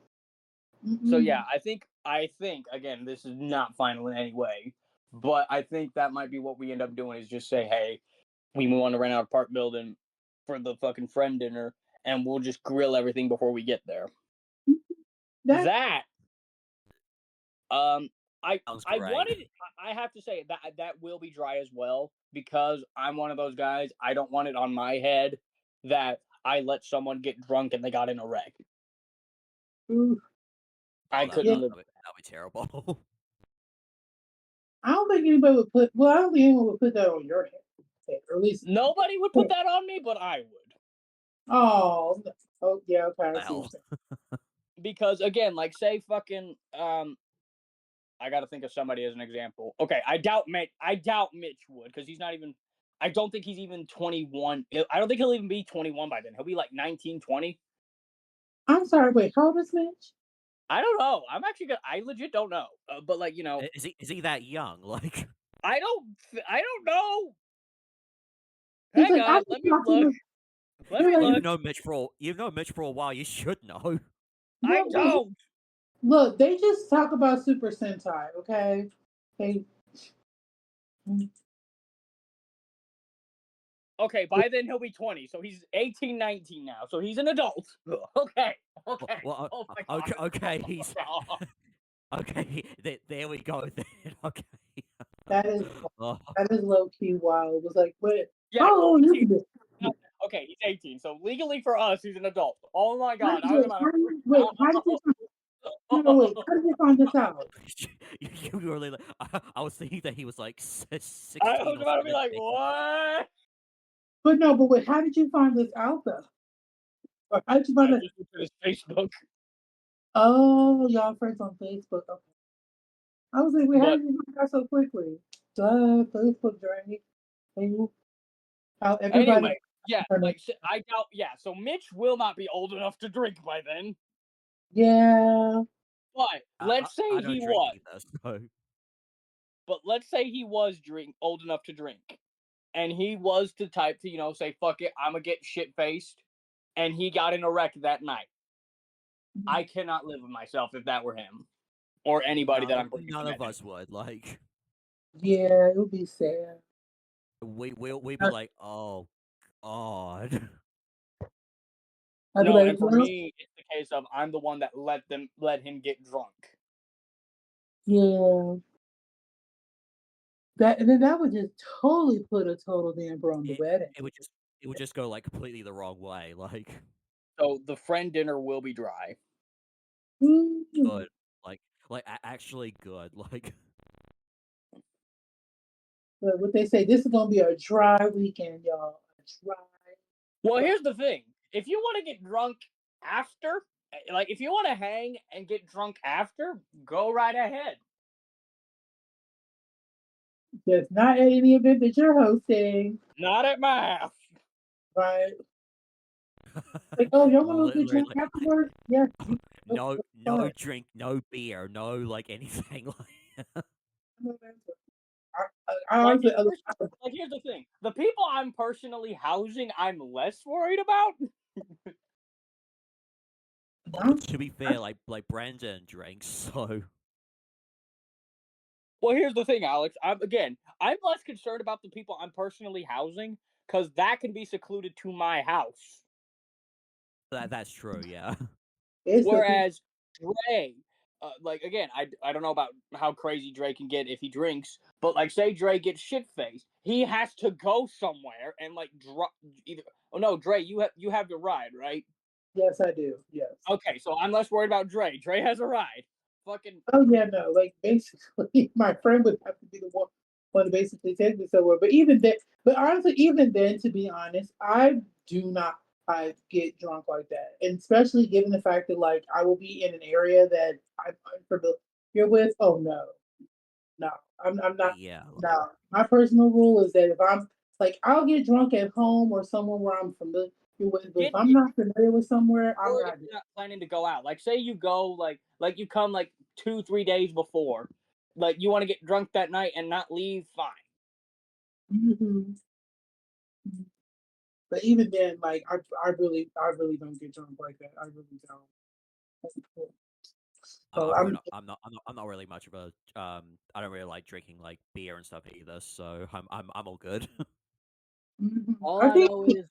So yeah, mm-mm. I think again, this is not final in any way, but I think that might be what we end up doing is just say, hey, we want to rent out a park building for the fucking friend dinner, and we'll just grill everything before we get there. That That um, Sounds I great. wanted. I have to say that will be dry as well because I'm one of those guys. I don't want it on my head that I let someone get drunk and they got in a wreck. ooh, Oh, I that, yeah. couldn't that, live. that'd be terrible. I don't think anybody would put. Well, I don't think anyone would put that on your head, or at least. Nobody would put that on me, but I would. Oh, oh yeah, okay, I see what you're Well, saying. Because again, like say fucking I got to think of somebody as an example. Okay, I doubt Mitch would because he's not even. I don't think he's even 21. I don't think he'll even be 21 by then. He'll be like 19, 20. I'm sorry. Wait, how old is Mitch? I don't know. I'm actually gonna. I legit don't know. But like is he that young? Like, I don't know. He's Hang like, I on. just Let me talked to look. him. Let You're me like, you've look. known Mitch for a while. You should know. I no, wait, don't. look, they just talk about Super Sentai, okay? They, Okay, by then he'll be 20. So he's 18, 19 now. So he's an adult. Okay. Well, Okay. well Oh my okay, god. okay, he's okay. There we go. Then okay. that is Oh, that is low key wild. It was like, wait, Yeah, how old is see, this? okay, he's 18, so legally for us, he's an adult. Oh my god, I was Wait, about to freak how did you out. find, no, wait, how did you find this out? you were really. I was thinking that he was like I 16 was or about to be 17. like, what? But no, but wait, how did you find this out though? Or how did you find I it? just looked at his Facebook. Oh, y'all friends on Facebook. Okay. I was like, wait, how But did you find out so quickly? Duh, Facebook journey. And how everybody. anyway, yeah, like I doubt. Yeah, so Mitch will not be old enough to drink by then. Yeah. But I, I, let's say I he don't drink was. either. So But let's say he was drink old enough to drink, and he was the type to say fuck it, I'm gonna get shit faced, and he got in a wreck that night. I cannot live with myself if that were him or anybody that I'm bringing to none of that dinner. us would like. Yeah, it would be sad. We'd be I- like, oh God. I'd be No, like, and for well, me, it's the case of I'm the one that let him get drunk. yeah. That and then that would just totally put a total damper on the It wedding. it would just go like completely the wrong way. Like So the friend dinner will be dry. Mm. good, like actually good. Like But what they say, this is gonna be a dry weekend, y'all. A dry. Well, But here's the thing: if you want to get drunk after, like if you want to hang and get drunk after, go right ahead. just not at any event that you're hosting, Not at my house. right? Like, oh, y'all want to get Literally, drunk afterwards? Yes. no, That's no fine. drink, no beer, no like anything like. I Like, honestly, like here's the thing: the people I'm personally housing, I'm less worried about. Well, to be fair, like Brandon drinks, so Well, here's the thing, Alex. I'm less concerned about the people I'm personally housing because that can be secluded to my house. that's true. Yeah. it's the people. Whereas Dre, like again, I don't know about how crazy Dre can get if he drinks, but like say Dre gets shit faced, he has to go somewhere and like drop either. Oh no, Dre, you have your ride, right? Yes, I do. Yes. Okay, so I'm less worried about Dre. Dre has a ride. Fucking Oh yeah, no. Like basically, my friend would have to be the one to basically take me somewhere. But even then, but honestly, even then, to be honest, I do not I get drunk like that, and especially given the fact that like I will be in an area that I'm unfamiliar with. Oh no, no, I'm not. Yeah. No, my personal rule is that if I'm like I'll get drunk at home or somewhere where I'm familiar with, but if I'm get not familiar with somewhere, I'm worried if not. you're not planning to go out. Like say you go like you come like 2-3 days before, like you want to get drunk that night and not leave. Fine. Mhm. But even then, like I really don't get drunk like that. I really don't. So I'm not really much of a I don't really like drinking like beer and stuff either, so I'm all good. All I I think know is,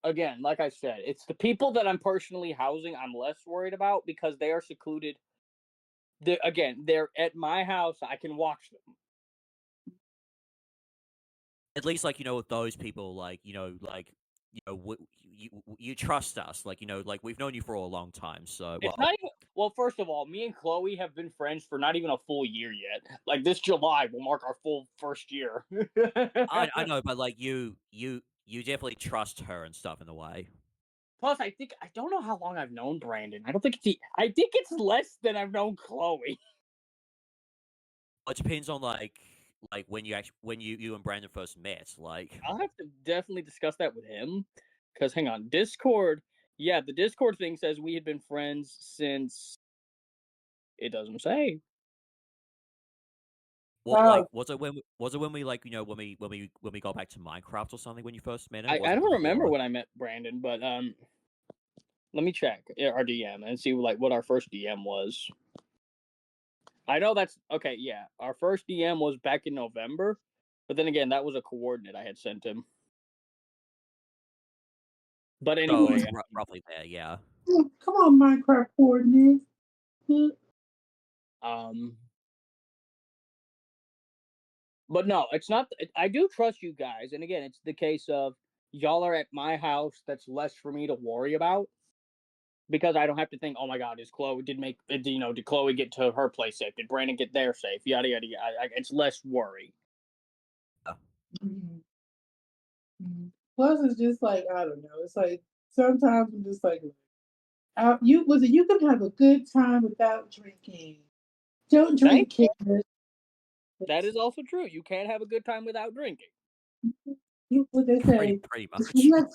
again, like I said, it's the people that I'm personally housing I'm less worried about because they are secluded. They're at my house. I can watch them. At least like with those people like like you trust us like like we've known you for a long time, so It's well not even. Well, first of all, me and Chloe have been friends for not even a full year yet. Like this July will mark our full first year. I know, but like you definitely trust her and stuff in the way. Plus, I don't know how long I've known Brandon. I don't think I think it's less than I've known Chloe. It depends on like when you and Brandon first met, like I'll have to definitely discuss that with him. Because hang on, Discord. Yeah, the Discord thing says we had been friends since it doesn't say. what like oh was it when we like when we got back to Minecraft or something when you first met him? I Was it don't remember before? when I met Brandon, but let me check our DM and see like what our first DM was. I know that's okay. Yeah, our first DM was back in November, but then again, that was a coordinate I had sent him. But So it's anyway, roughly there, yeah. come on, Minecraft coordinates. um, but no, it's not. I do trust you guys, and again, it's the case of y'all are at my house. That's less for me to worry about because I don't have to think. Oh my God, is Chloe did make did Chloe get to her place safe? Did Brandon get there safe? Yada yada yada. It's less worry. Mhm, mhm. Plus, it's just like I don't know. It's like sometimes I'm just like, you can have a good time without drinking. Don't Thank drink, kids. That is also true. You can't have a good time without drinking. You what they say. Pretty If much. you have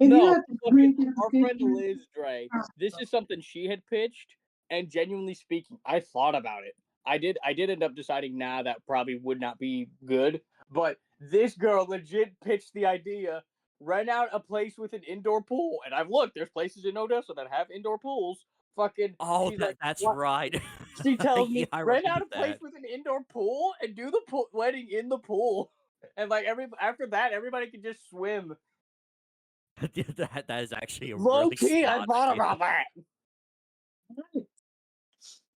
if you No, have to fucking drink in a our good friend Liz Dre. This time. is something she had pitched, and genuinely speaking, I thought about it. I did end up deciding, nah, that probably would not be good. But this girl legit pitched the idea, rent out a place with an indoor pool. And I've looked, there's places in Odessa that have indoor pools. Fucking Oh, she's like, that's what? right. She tells Yeah, me, I rent out remember a place that. with an indoor pool and do the wedding in the pool. And like after that, everybody can just swim. That is actually a Low really key, I smart thought idea. about that.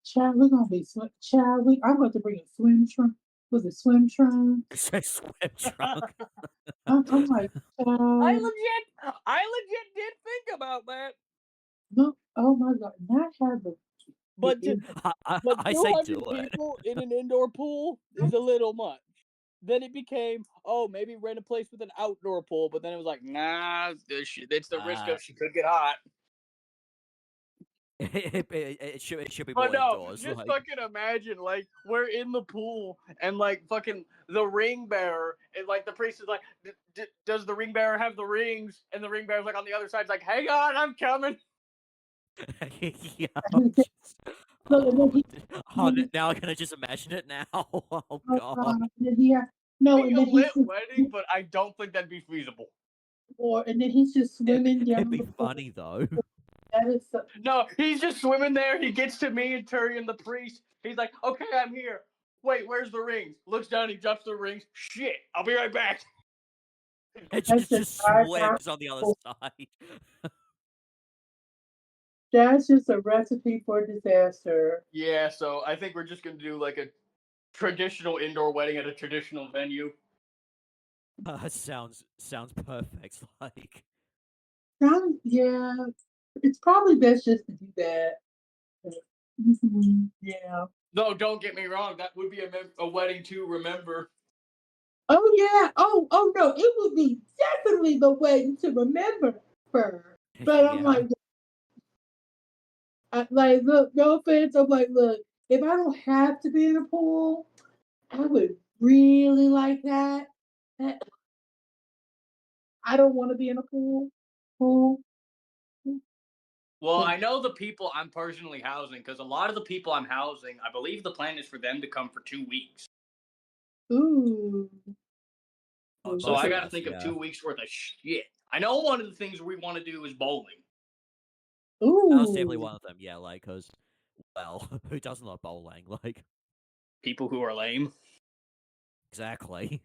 Child, we're gonna be child. I'm going to bring a swim trunk. Was it swim trunk? Swim trunk. I'm like, child, I legit did think about that. no. Oh my god, not have a It But is. but I say do 200 it. people in an indoor pool is a little much. Then it became, oh, maybe rent a place with an outdoor pool. But then it was like, nah, it's the risk Uh, of she could get hot. it should be But more no, indoors. just Like, fucking imagine, like, we're in the pool and, like, fucking the ring bearer, and, like, the priest is like, does the ring bearer have the rings? And the ring bearer's, like, on the other side, like, hang on, I'm coming. yeah. Look, and then Oh, and then now I can just imagine it now. Oh oh god. God, and then no, Be and a then he's lit just wedding, but I don't think that'd be feasible. and then he's just swimming It'd down be the pool. funny though. That is so, No, he's just swimming there. He gets to me and Turi and the priest. He's like, okay, I'm here. Wait, where's the rings? Looks down, he drops the rings. Shit, I'll be right back. It that's just not swims on the other cool. side. That's just a recipe for disaster. Yeah, so I think we're just gonna do like a traditional indoor wedding at a traditional venue. Sounds perfect. Like, Yeah, it's probably best just to do that. Yeah. No, don't get me wrong. That would be a wedding to remember. Oh yeah. Oh no, it would be definitely the way to remember her. But I'm yeah. like, look, no offense. I'm like, look, if I don't have to be in a pool, I would really like that. I don't want to be in a pool. Pool. Well, I know the people I'm personally housing because a lot of the people I'm housing, I believe the plan is for them to come for 2 weeks. Ooh. So Most I of got to us, think of yeah. 2 weeks worth of shit. I know one of the things we want to do is bowling. That was definitely Ooh. one of them. Yeah, like, cause well, who doesn't love bowling? Like, People who are lame. exactly.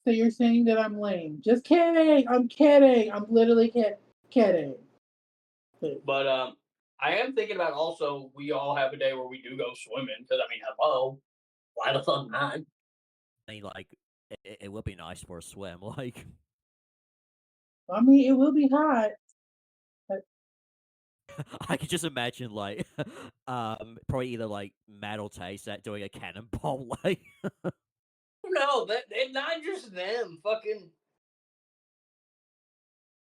So you're saying that I'm lame? Just kidding. I'm kidding. I'm literally kidding. But I am thinking about also we all have a day where we do go swimming because I mean, hello, why the fuck not? I mean, like, it would be nice for a swim. Like, I mean, it will be hot. But I could just imagine, like, probably either like Matt or Taste that doing a cannonball. Like, No, that and not just them. Fucking,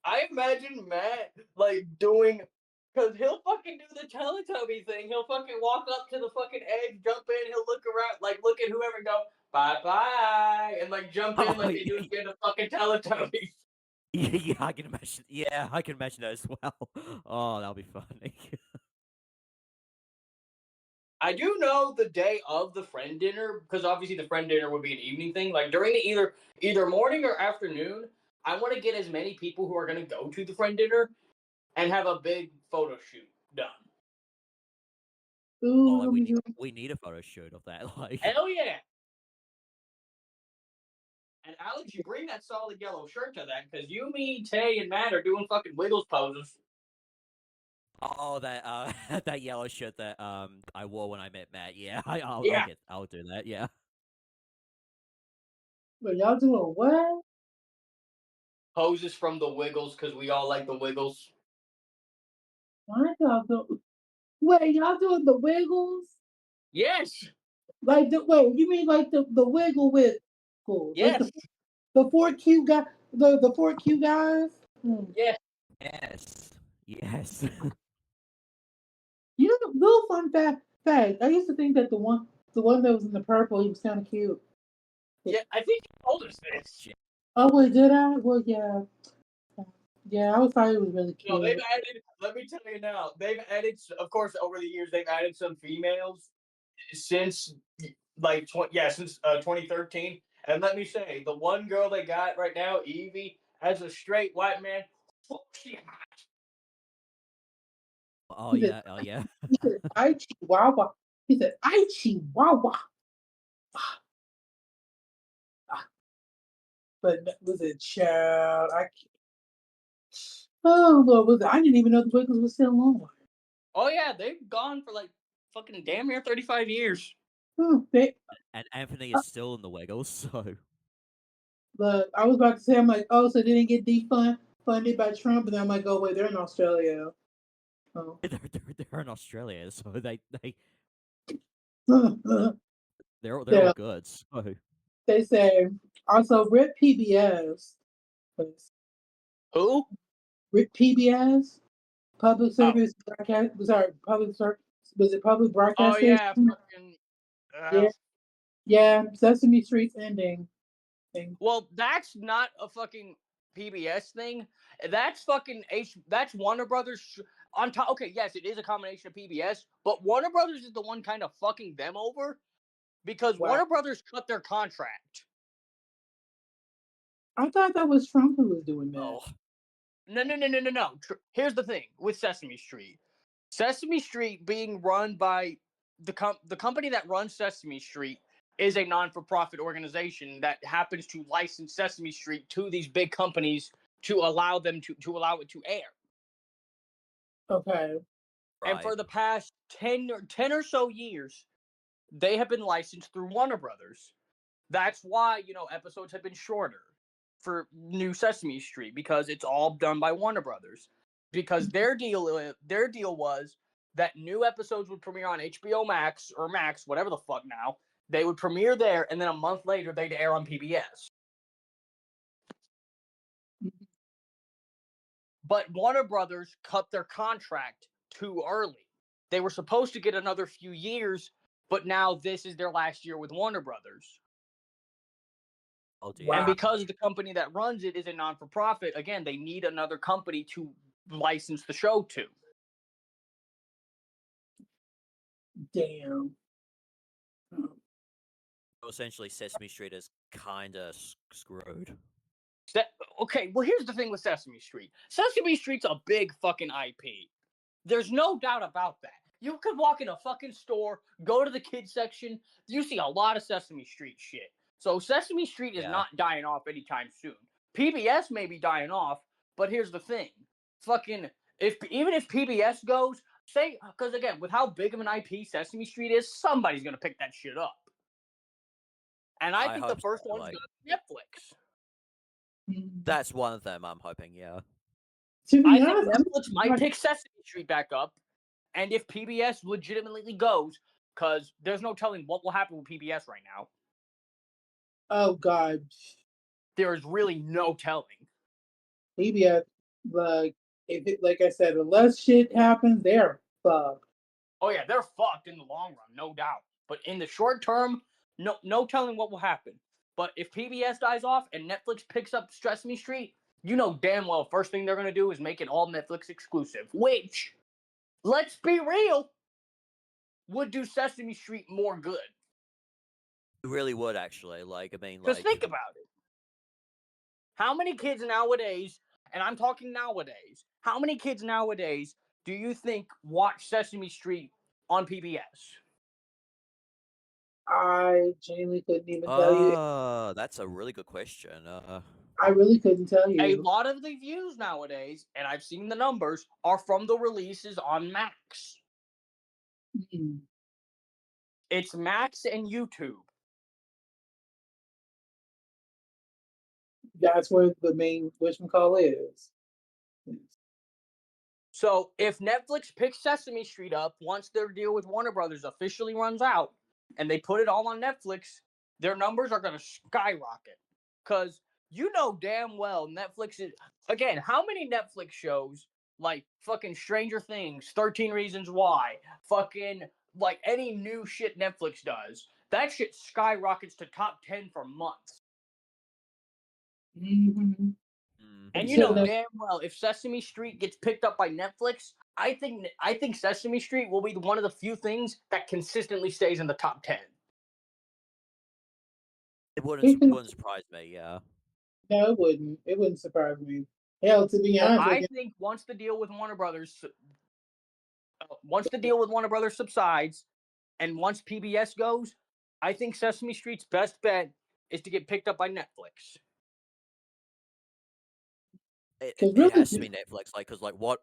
I imagine Matt like doing. Cause he'll fucking do the Teletubby thing. He'll fucking walk up to the fucking edge, jump in. He'll look around, like look at whoever, and go bye bye, and like jump in oh like they do at the end of fucking Teletubbies. yeah, I can imagine. Yeah, I can imagine that as well. Oh, that'll be funny. I do know the day of the friend dinner because obviously the friend dinner would be an evening thing. Like during the either morning or afternoon, I want to get as many people who are going to go to the friend dinner and have a big photo shoot done. Oh, ooh, like let me do. we need a photo shoot of that. Like, Hell yeah! And Alex, you bring that solid yellow shirt to that because you, me, Tay, and Matt are doing fucking Wiggles poses. oh, that that yellow shirt that I wore when I met Matt. Yeah, Yeah, I'll do that. Yeah. But y'all doing what? poses from the Wiggles because we all like the Wiggles. Why y'all do? Wait, y'all doing the wiggles? Yes, Like the wait, you mean like the wiggles? Like yes, the four cute guy the four cute guys? Hmm. yes. Yes. Yes. You know, little fact. I used to think that the one that was in the purple, he was kind of cute. Yeah, I think you told us this. Oh wait, did I? Well, yeah, yeah. I always thought he was really No, they've cute. added. Let me tell you now. They've added, of course, over the years they've added some females since since 2013. And let me say, the one girl they got right now, Evie, as a straight white man, she hot. Oh He said, yeah. Oh yeah. he said, I chihuahua. He said, I chihuahua. But was it child? Oh Lord, was it? I didn't even know the Wiggles was still on. Oh yeah, they've gone for like fucking damn near 35 years. They, And Anthony is still in the Wiggles, so but I was about to say, I'm like, oh, so they didn't get funded by Trump, and I'm like, oh wait, they're in Australia. Oh. They're in Australia, so So they're all good. So they say also RIP PBS. Who? RIP PBS, public Oh. service broadcast. Sorry, was it public Oh broadcast yeah, station? fucking. Yeah, yeah. Sesame Street's ending. Thing. Well, that's not a fucking PBS thing. That's fucking H. That's Warner Brothers. On top. Okay, yes, it is a combination of PBS, but Warner Brothers is the one kind of fucking them over because Wow. Warner Brothers cut their contract. I thought that was Trump who was doing that. oh, No. Here's the thing with Sesame Street. Sesame Street being run by the company that runs Sesame Street is a non-for-profit organization that happens to license Sesame Street to these big companies to allow them to allow it to air. Okay. And for right. the past 10 or so years, they have been licensed through Warner Brothers. That's why, episodes have been shorter for new Sesame Street because it's all done by Warner Brothers. Because their deal was that new episodes would premiere on HBO Max or Max, whatever the fuck now. They would premiere there, and then a month later they'd air on PBS. But Warner Brothers cut their contract too early. They were supposed to get another few years, but now this is their last year with Warner Brothers. Oh dear. Wow. And because the company that runs it is a non-for-profit, again, they need another company to license the show to. Damn. So essentially, Sesame Street is kind of screwed. Okay, well, here's the thing with Sesame Street. Sesame Street's a big fucking IP. There's no doubt about that. You could walk in a fucking store, go to the kids section, you see a lot of Sesame Street shit. So Sesame Street is not dying off anytime soon. PBS may be dying off, but here's the thing. Fucking, even if PBS goes, because again, with how big of an IP Sesame Street is, somebody's going to pick that shit up. And I think the first one's going to be Netflix. That's one of them, I'm hoping, yeah. To be I honest, think Netflix might pick Sesame Street back up, and if PBS legitimately goes, because there's no telling what will happen with PBS right now. Oh God. There is really no telling. PBS, like I said, unless shit happens, they're fucked. Oh yeah, they're fucked in the long run, no doubt. But in the short term, no telling what will happen. But if PBS dies off and Netflix picks up Sesame Street, you know damn well first thing they're gonna do is make it all Netflix exclusive. Which, let's be real, would do Sesame Street more good. It really would, actually. Like, I mean, Just think about it. How many kids nowadays, and I'm talking nowadays, how many kids nowadays do you think watch Sesame Street on PBS? I genuinely couldn't even tell you. That's a really good question. I really couldn't tell you. A lot of the views nowadays, and I've seen the numbers, are from the releases on Max. Hmm. It's Max and YouTube. That's where the main whatchamacallit is. So if Netflix picks Sesame Street up once their deal with Warner Brothers officially runs out and they put it all on Netflix, their numbers are going to skyrocket. Because you know damn well Netflix is... Again, how many Netflix shows, like fucking Stranger Things, 13 Reasons Why, fucking like any new shit Netflix does, that shit skyrockets to top 10 for months. Mm-hmm. And you know damn well if Sesame Street gets picked up by Netflix, I think Sesame Street will be one of the few things that consistently stays in the top 10. It wouldn't surprise me, yeah. No, it wouldn't. It wouldn't surprise me. Hell, to be honest, I think once the deal with Warner Brothers subsides, and once PBS goes, I think Sesame Street's best bet is to get picked up by Netflix. It has to be Netflix, like, because like what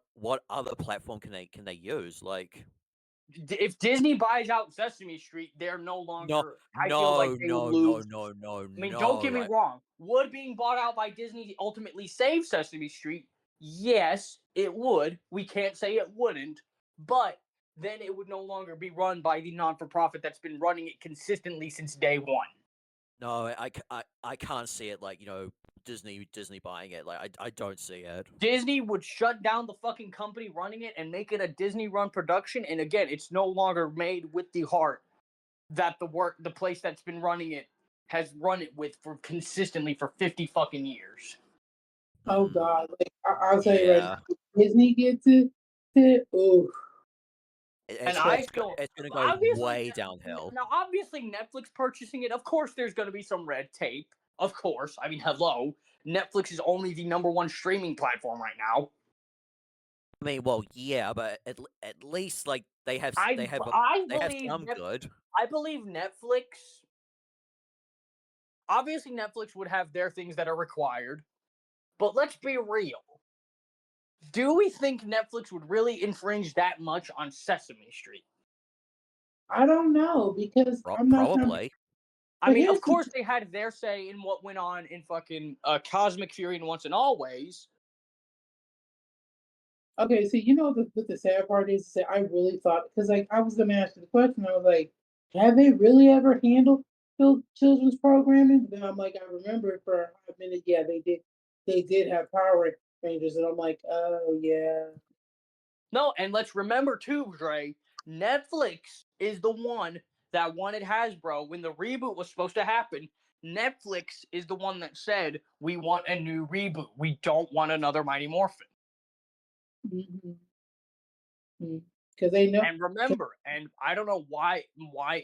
other platform can they use? Like, if Disney buys out Sesame Street, they're no longer. No, I mean, no. don't get me wrong. Would being bought out by Disney ultimately save Sesame Street? yes, it would. We can't say it wouldn't, but then it would no longer be run by the non-for-profit that's been running it consistently since day one. No, I can't see it like, Disney buying it. Like I don't see it. Disney would shut down the fucking company running it and make it a Disney-run production. And again, it's no longer made with the heart that the place that's been running it has run it with for consistently for 50 fucking years. Oh God! Like I'll tell you right Yeah. now, if Disney gets it, oh, And It's I still gonna go obviously way downhill. now obviously Netflix purchasing it. Of course, there's going to be some red tape. Of course, I mean, hello, Netflix is only the #1 streaming platform right now. I mean, well, yeah, but at least like they have I they have believe some good. I believe Netflix. Obviously, Netflix would have their things that are required, but let's be real. Do we think Netflix would really infringe that much on Sesame Street? I don't know because I'm not trying. Probably. I But mean, of here's the course, they had their say in what went on in fucking Cosmic Fury and Once and Always. okay. So what the sad part is that I really thought because like I was gonna ask you the question. I was like, have they really ever handled children's programming? But then I'm like, I remember for a hot minute. Yeah, they did. They did have Power Rangers, and I'm like, oh yeah. No, and let's remember too, Dre, Netflix is the one that wanted Hasbro when the reboot was supposed to happen. Netflix is the one that said, we want a new reboot. We don't want another Mighty Morphin. Because they know. And remember, and I don't know why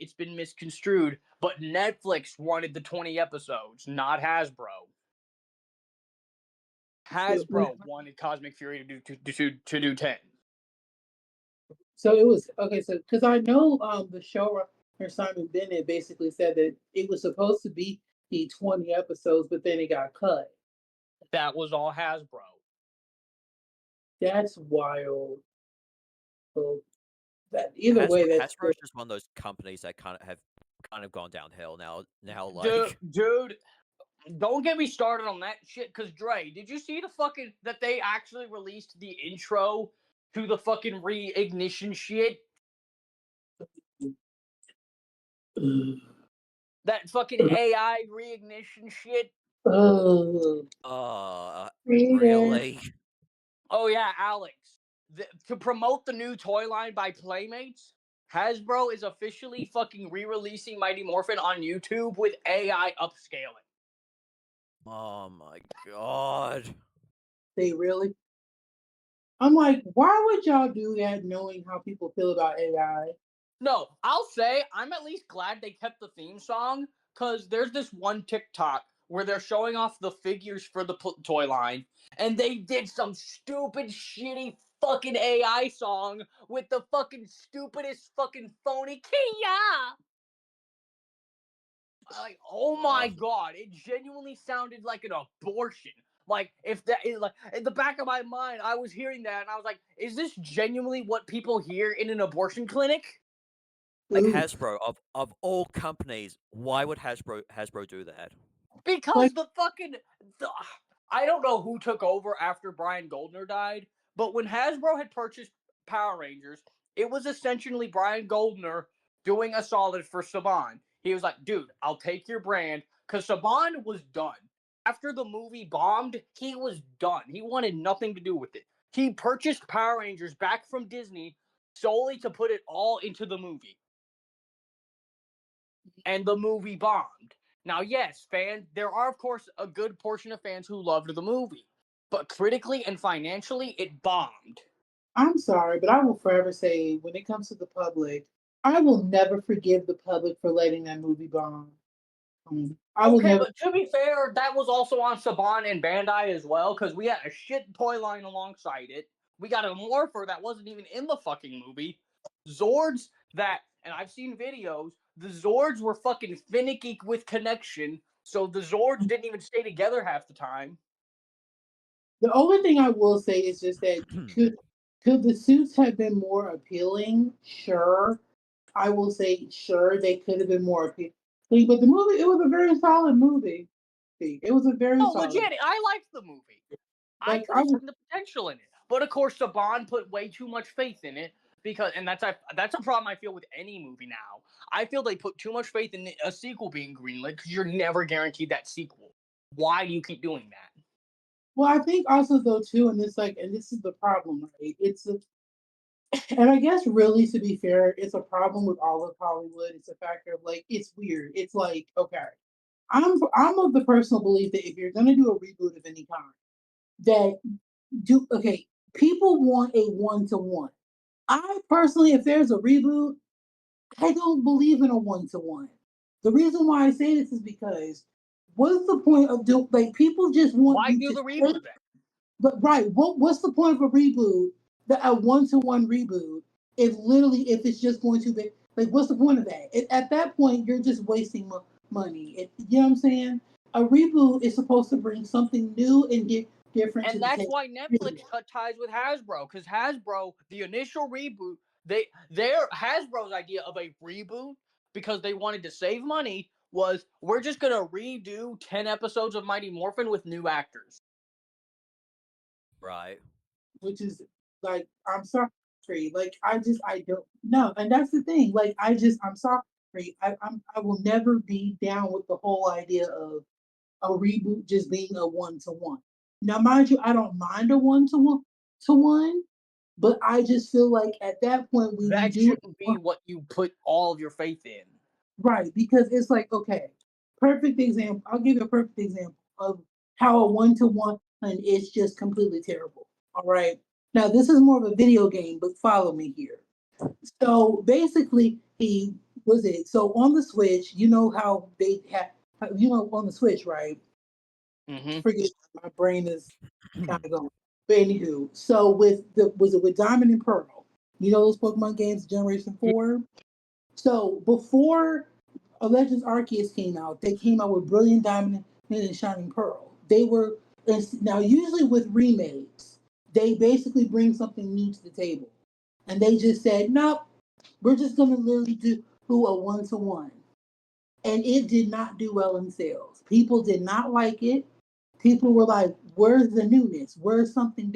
it's been misconstrued, but Netflix wanted the 20 episodes, not Hasbro. Hasbro wanted Cosmic Fury to do 10. So it was okay. So because I know the showrunner Simon Bennett basically said that it was supposed to be the 20 episodes, but then it got cut. That was all Hasbro. That's wild. So that either way, that's Hasbro is just one of those companies that kind of gone downhill now. Now, Dude, don't get me started on that shit. Cause Dre, did you see the fucking that they actually released the intro to the fucking reignition shit? That fucking AI reignition shit. Yeah. really? Oh yeah, Alex. To promote the new toy line by Playmates, Hasbro is officially fucking re-releasing Mighty Morphin on YouTube with AI upscaling. Oh my god. They really. I'm like, why would y'all do that knowing how people feel about AI? No, I'll say I'm at least glad they kept the theme song because there's this one TikTok where they're showing off the figures for the toy line, and they did some stupid, shitty fucking AI song with the fucking stupidest fucking phony Kia. Like, oh my god, it genuinely sounded like an abortion. Like, if that is like in the back of my mind, I was hearing that and I was like, is this genuinely what people hear in an abortion clinic? Like Ooh. Hasbro of all companies, why would Hasbro do that? Because Like, I don't know who took over after Brian Goldner died, but when Hasbro had purchased Power Rangers, it was essentially Brian Goldner doing a solid for Saban. He was like, dude, I'll take your brand, because Saban was done. After the movie bombed, he was done. He wanted nothing to do with it. He purchased Power Rangers back from Disney solely to put it all into the movie. And the movie bombed. Now, yes, there are, of course, a good portion of fans who loved the movie, but critically and financially, it bombed. I'm sorry, but I will forever say when it comes to the public, I will never forgive the public for letting that movie bomb. I will Okay, never. but to be fair, that was also on Saban and Bandai as well, because we had a shit toy line alongside it. We got a Morpher that wasn't even in the fucking movie. Zords that, and I've seen videos, the Zords were fucking finicky with connection, so the Zords didn't even stay together half the time. The only thing I will say is just that could the suits have been more appealing? Sure, I will say sure they could have been more appealing, but the movie it was a very solid movie. It was a very Oh, solid. legit, I liked the movie. I Like could I have was, seen the potential in it, but of course, Saban put way too much faith in it and that's a problem I feel with any movie now. I feel they put too much faith in a sequel being greenlit because you're never guaranteed that sequel. Why do you keep doing that? well, I think also though too, and it's like, and this is the problem, right? And I guess really to be fair, it's a problem with all of Hollywood. It's a factor of like, it's weird. It's like, okay, I'm of the personal belief that if you're gonna do a reboot of any kind, that okay, people want a one to one. I personally, if there's a reboot, I don't believe in a one to one. The reason why I say this is because what's the point of do like people just want Why you do to the stay, reboot then? but right, what's the point of a reboot, a one to one reboot, if it's just going to be like what's the point of that? At that point, you're just wasting money. You know what I'm saying? A reboot is supposed to bring something new and different to And the that's table. why Netflix cut ties with Hasbro, because Hasbro, the initial reboot, their Hasbro's idea of a reboot, because they wanted to save money, was we're just gonna redo 10 episodes of Mighty Morphin with new actors. Right. Which is like I'm sorry. Like I don't know, and that's the thing. Like I'm sorry. I will never be down with the whole idea of a reboot just being a one to one. Now, mind you, I don't mind a one to one, but I just feel like at that point when you That do shouldn't be what you put all of your faith in. right, because it's like okay, perfect example. I'll give you a perfect example of how a one to one and it's just completely terrible. All right. Now this is more of a video game, but follow me here. So basically, he was it. So on the Switch, you know how they have, on the Switch, right? Mm-hmm. Forget my brain is kind of going. But anywho, so was it with Diamond and Pearl? You know those Pokemon games, Generation 4? So before Legends Arceus came out, they came out with Brilliant Diamond and Shining Pearl. They were now usually with remakes, they basically bring something new to the table, and they just said, "Nope, we're just gonna literally do a one to one," and it did not do well in sales. People did not like it. People were like, "Where's the newness? Where's something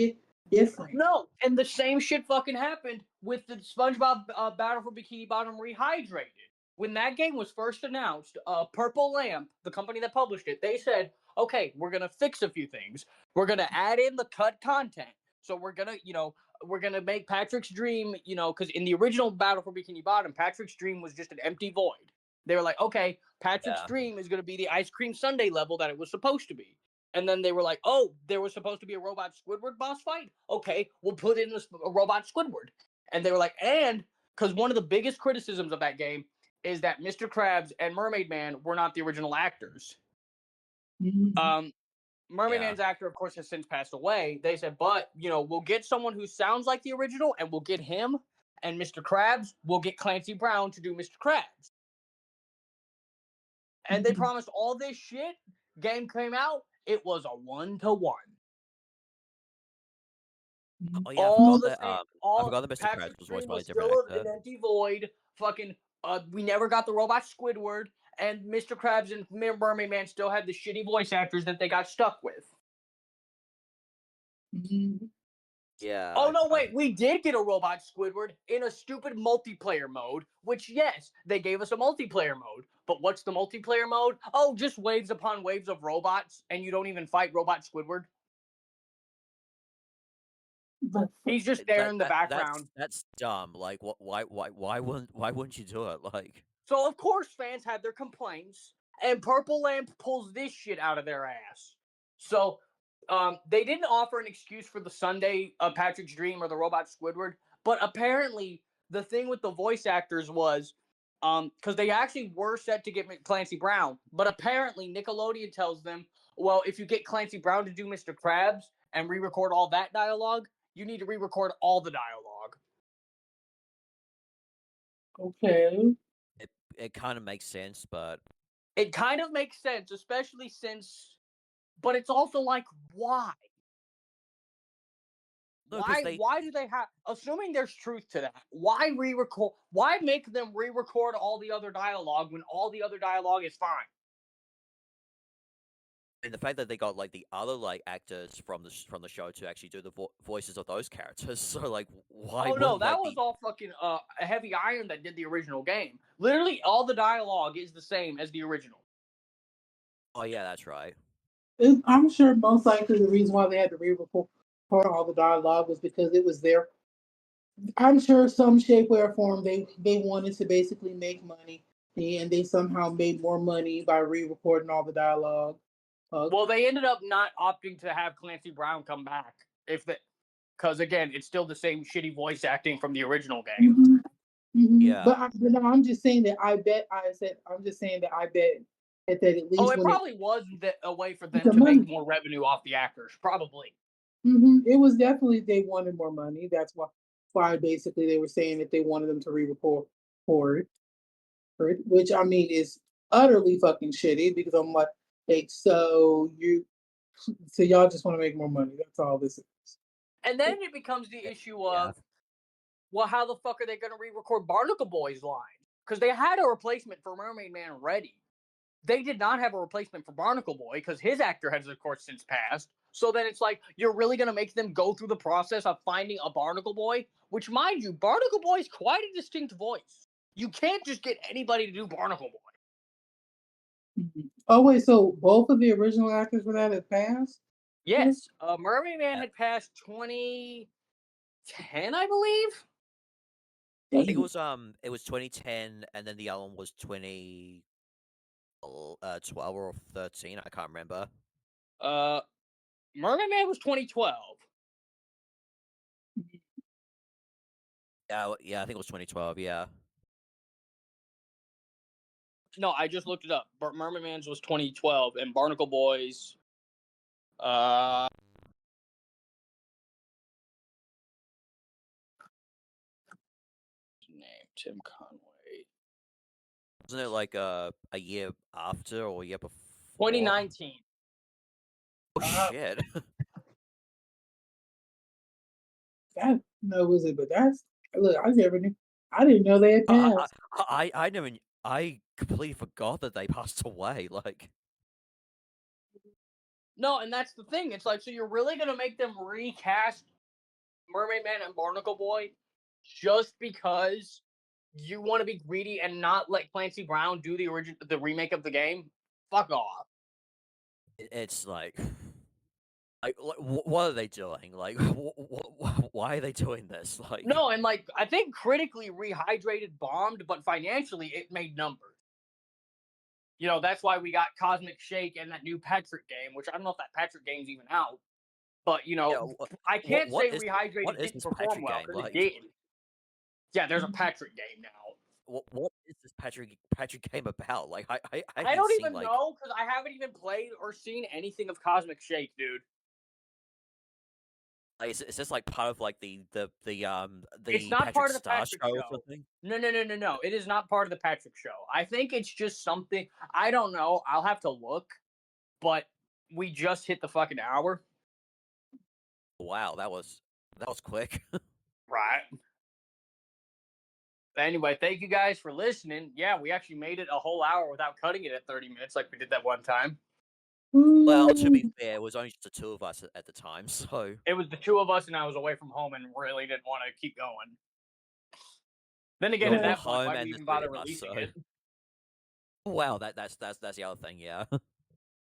different?" No, and the same shit fucking happened with the SpongeBob Battle for Bikini Bottom Rehydrated. When that game was first announced, Purple Lamp, the company that published it, they said, "Okay, we're gonna fix a few things. We're gonna add in the cut content. So we're gonna make Patrick's dream, because in the original Battle for Bikini Bottom, Patrick's dream was just an empty void. They were like, okay, Patrick's Yeah. dream is gonna be the ice cream sundae level that it was supposed to be." And then they were like, "Oh, there was supposed to be a robot Squidward boss fight. Okay, we'll put in a robot Squidward." And they were like, and because one of the biggest criticisms of that game is that Mr. Krabs and Mermaid Man were not the original actors. Mhm. Um, Mermaid Yeah. Man's actor, of course, has since passed away. They said, but we'll get someone who sounds like the original, and we'll get him. And Mr. Krabs, we'll get Clancy Brown to do Mr. Krabs. And they Mhm. promised all this shit. Game came out. It was a 1-to-1. Oh yeah, All the same. I All forgot that Mr. Krabs Patrick's was voiced dream by a was different still an actor. empty void. Fucking, we never got the robot Squidward, and Mr. Krabs and Mermaid Man still had the shitty voice actors that they got stuck with. Mhm. Yeah, Oh no, I wait, we did get a robot Squidward in a stupid multiplayer mode, which yes, they gave us a multiplayer mode. But what's the multiplayer mode? Oh, just waves upon waves of robots, and you don't even fight robot Squidward. But He's just there that in the that background. that's dumb. Like, why wouldn't you do it? Like, So of course fans had their complaints, and Purple Lamp pulls this shit out of their ass. So they didn't offer an excuse for the Sunday Patrick's Dream or the robot Squidward, but apparently the thing with the voice actors was because they actually were set to get Clancy Brown, but apparently Nickelodeon tells them, well, if you get Clancy Brown to do Mr. Krabs and re-record all that dialogue, you need to re-record all the dialogue. okay. it kind of makes sense, but It kind of makes sense, especially since, but it's also like, why? no, because Why do they have, assuming there's truth to that, why re-record, why make them re-record all the other dialogue when all the other dialogue is fine? And the fact that they got like the other like actors from the show to actually do the voices of those characters, so like why Oh no, wouldn't that like was all fucking Heavy Iron that did the original game. Literally, all the dialogue is the same as the original. Oh yeah, that's right. I'm sure most likely the reason why they had to re-record all the dialogue was because it was their. I'm sure some shape, way, or form they wanted to basically make money, and they somehow made more money by re-recording all the dialogue. Well, they ended up not opting to have Clancy Brown come back, because again, it's still the same shitty voice acting from the original game. Mm-hmm. Mm-hmm. Yeah. But no, I'm just saying that I bet. I'm just saying that I bet that at least it when probably was a way for them the to money. make more revenue off the actors, probably. Mm-hmm. It was definitely they wanted more money. That's why basically they were saying that they wanted them to re-record it, which I mean is utterly fucking shitty because I'm like, so y'all just want to make more money. That's all this is. And then it becomes the issue of, well, how the fuck are they going to re-record Barnacle Boy's line? Because they had a replacement for Mermaid Man ready. They did not have a replacement for Barnacle Boy because his actor has, of course, since passed. So then it's like, you're really going to make them go through the process of finding a Barnacle Boy? Which, mind you, Barnacle Boy is quite a distinct voice. You can't just get anybody to do Barnacle Boy. Mm-hmm. Oh wait, so both of the original actors for that have passed? Yes, Mermaid Man had passed 2010, I believe. I think it was 2010, and then the other one was 2012 or 13. I can't remember. Mermaid Man was 2012. Yeah, I think it was 2012. Yeah. No, I just looked it up. Mermaid Man's was 2012, and Barnacle Boys. Name Tim Conway. Wasn't it like a year after or a year before? 2019. Oh shit! No, was it? But that's look. I never knew. I didn't know they had passed. I never. I completely forgot that they passed away. Like. No, and that's the thing. It's like, so you're really gonna make them recast Mermaid Man and Barnacle Boy just because you want to be greedy and not let Clancy Brown do the remake of the game? Fuck off. It's like what are they doing? Like, why are they doing this? Like, no, and like I think critically Rehydrated bombed, but financially it made numbers. You know, that's why we got Cosmic Shake and that new Patrick game, which I don't know if that Patrick game's even out. But, you know, I can't say Rehydrated didn't perform well, because it did. Yeah, there's a Patrick game now. What is this Patrick game about? Like, I don't even know, because I haven't even played or seen anything of Cosmic Shake, dude. Is this like part of like the it's not Patrick part of the Star Patrick show show. Or something? No. It is not part of the Patrick show. I think it's just something. I don't know. I'll have to look. But we just hit the fucking hour. Wow, that was quick. Right. But anyway, thank you guys for listening. Yeah, we actually made it a whole hour without cutting it at 30 minutes like we did that one time. Well, to be fair, it was only just the two of us at the time, so... It was the two of us, and I was away from home and really didn't want to keep going. Then again, at that point, why did we even bother releasing it? Wow, that's the other thing, yeah.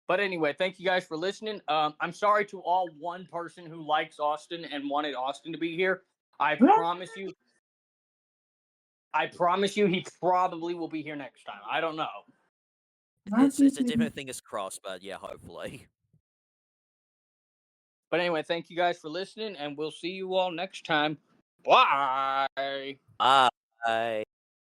But anyway, thank you guys for listening. I'm sorry to all one person who likes Austin and wanted Austin to be here. I promise you he probably will be here next time. I don't know. It's a different thing as crossed, but yeah, hopefully. But anyway, thank you guys for listening, and we'll see you all next time. Bye. Bye.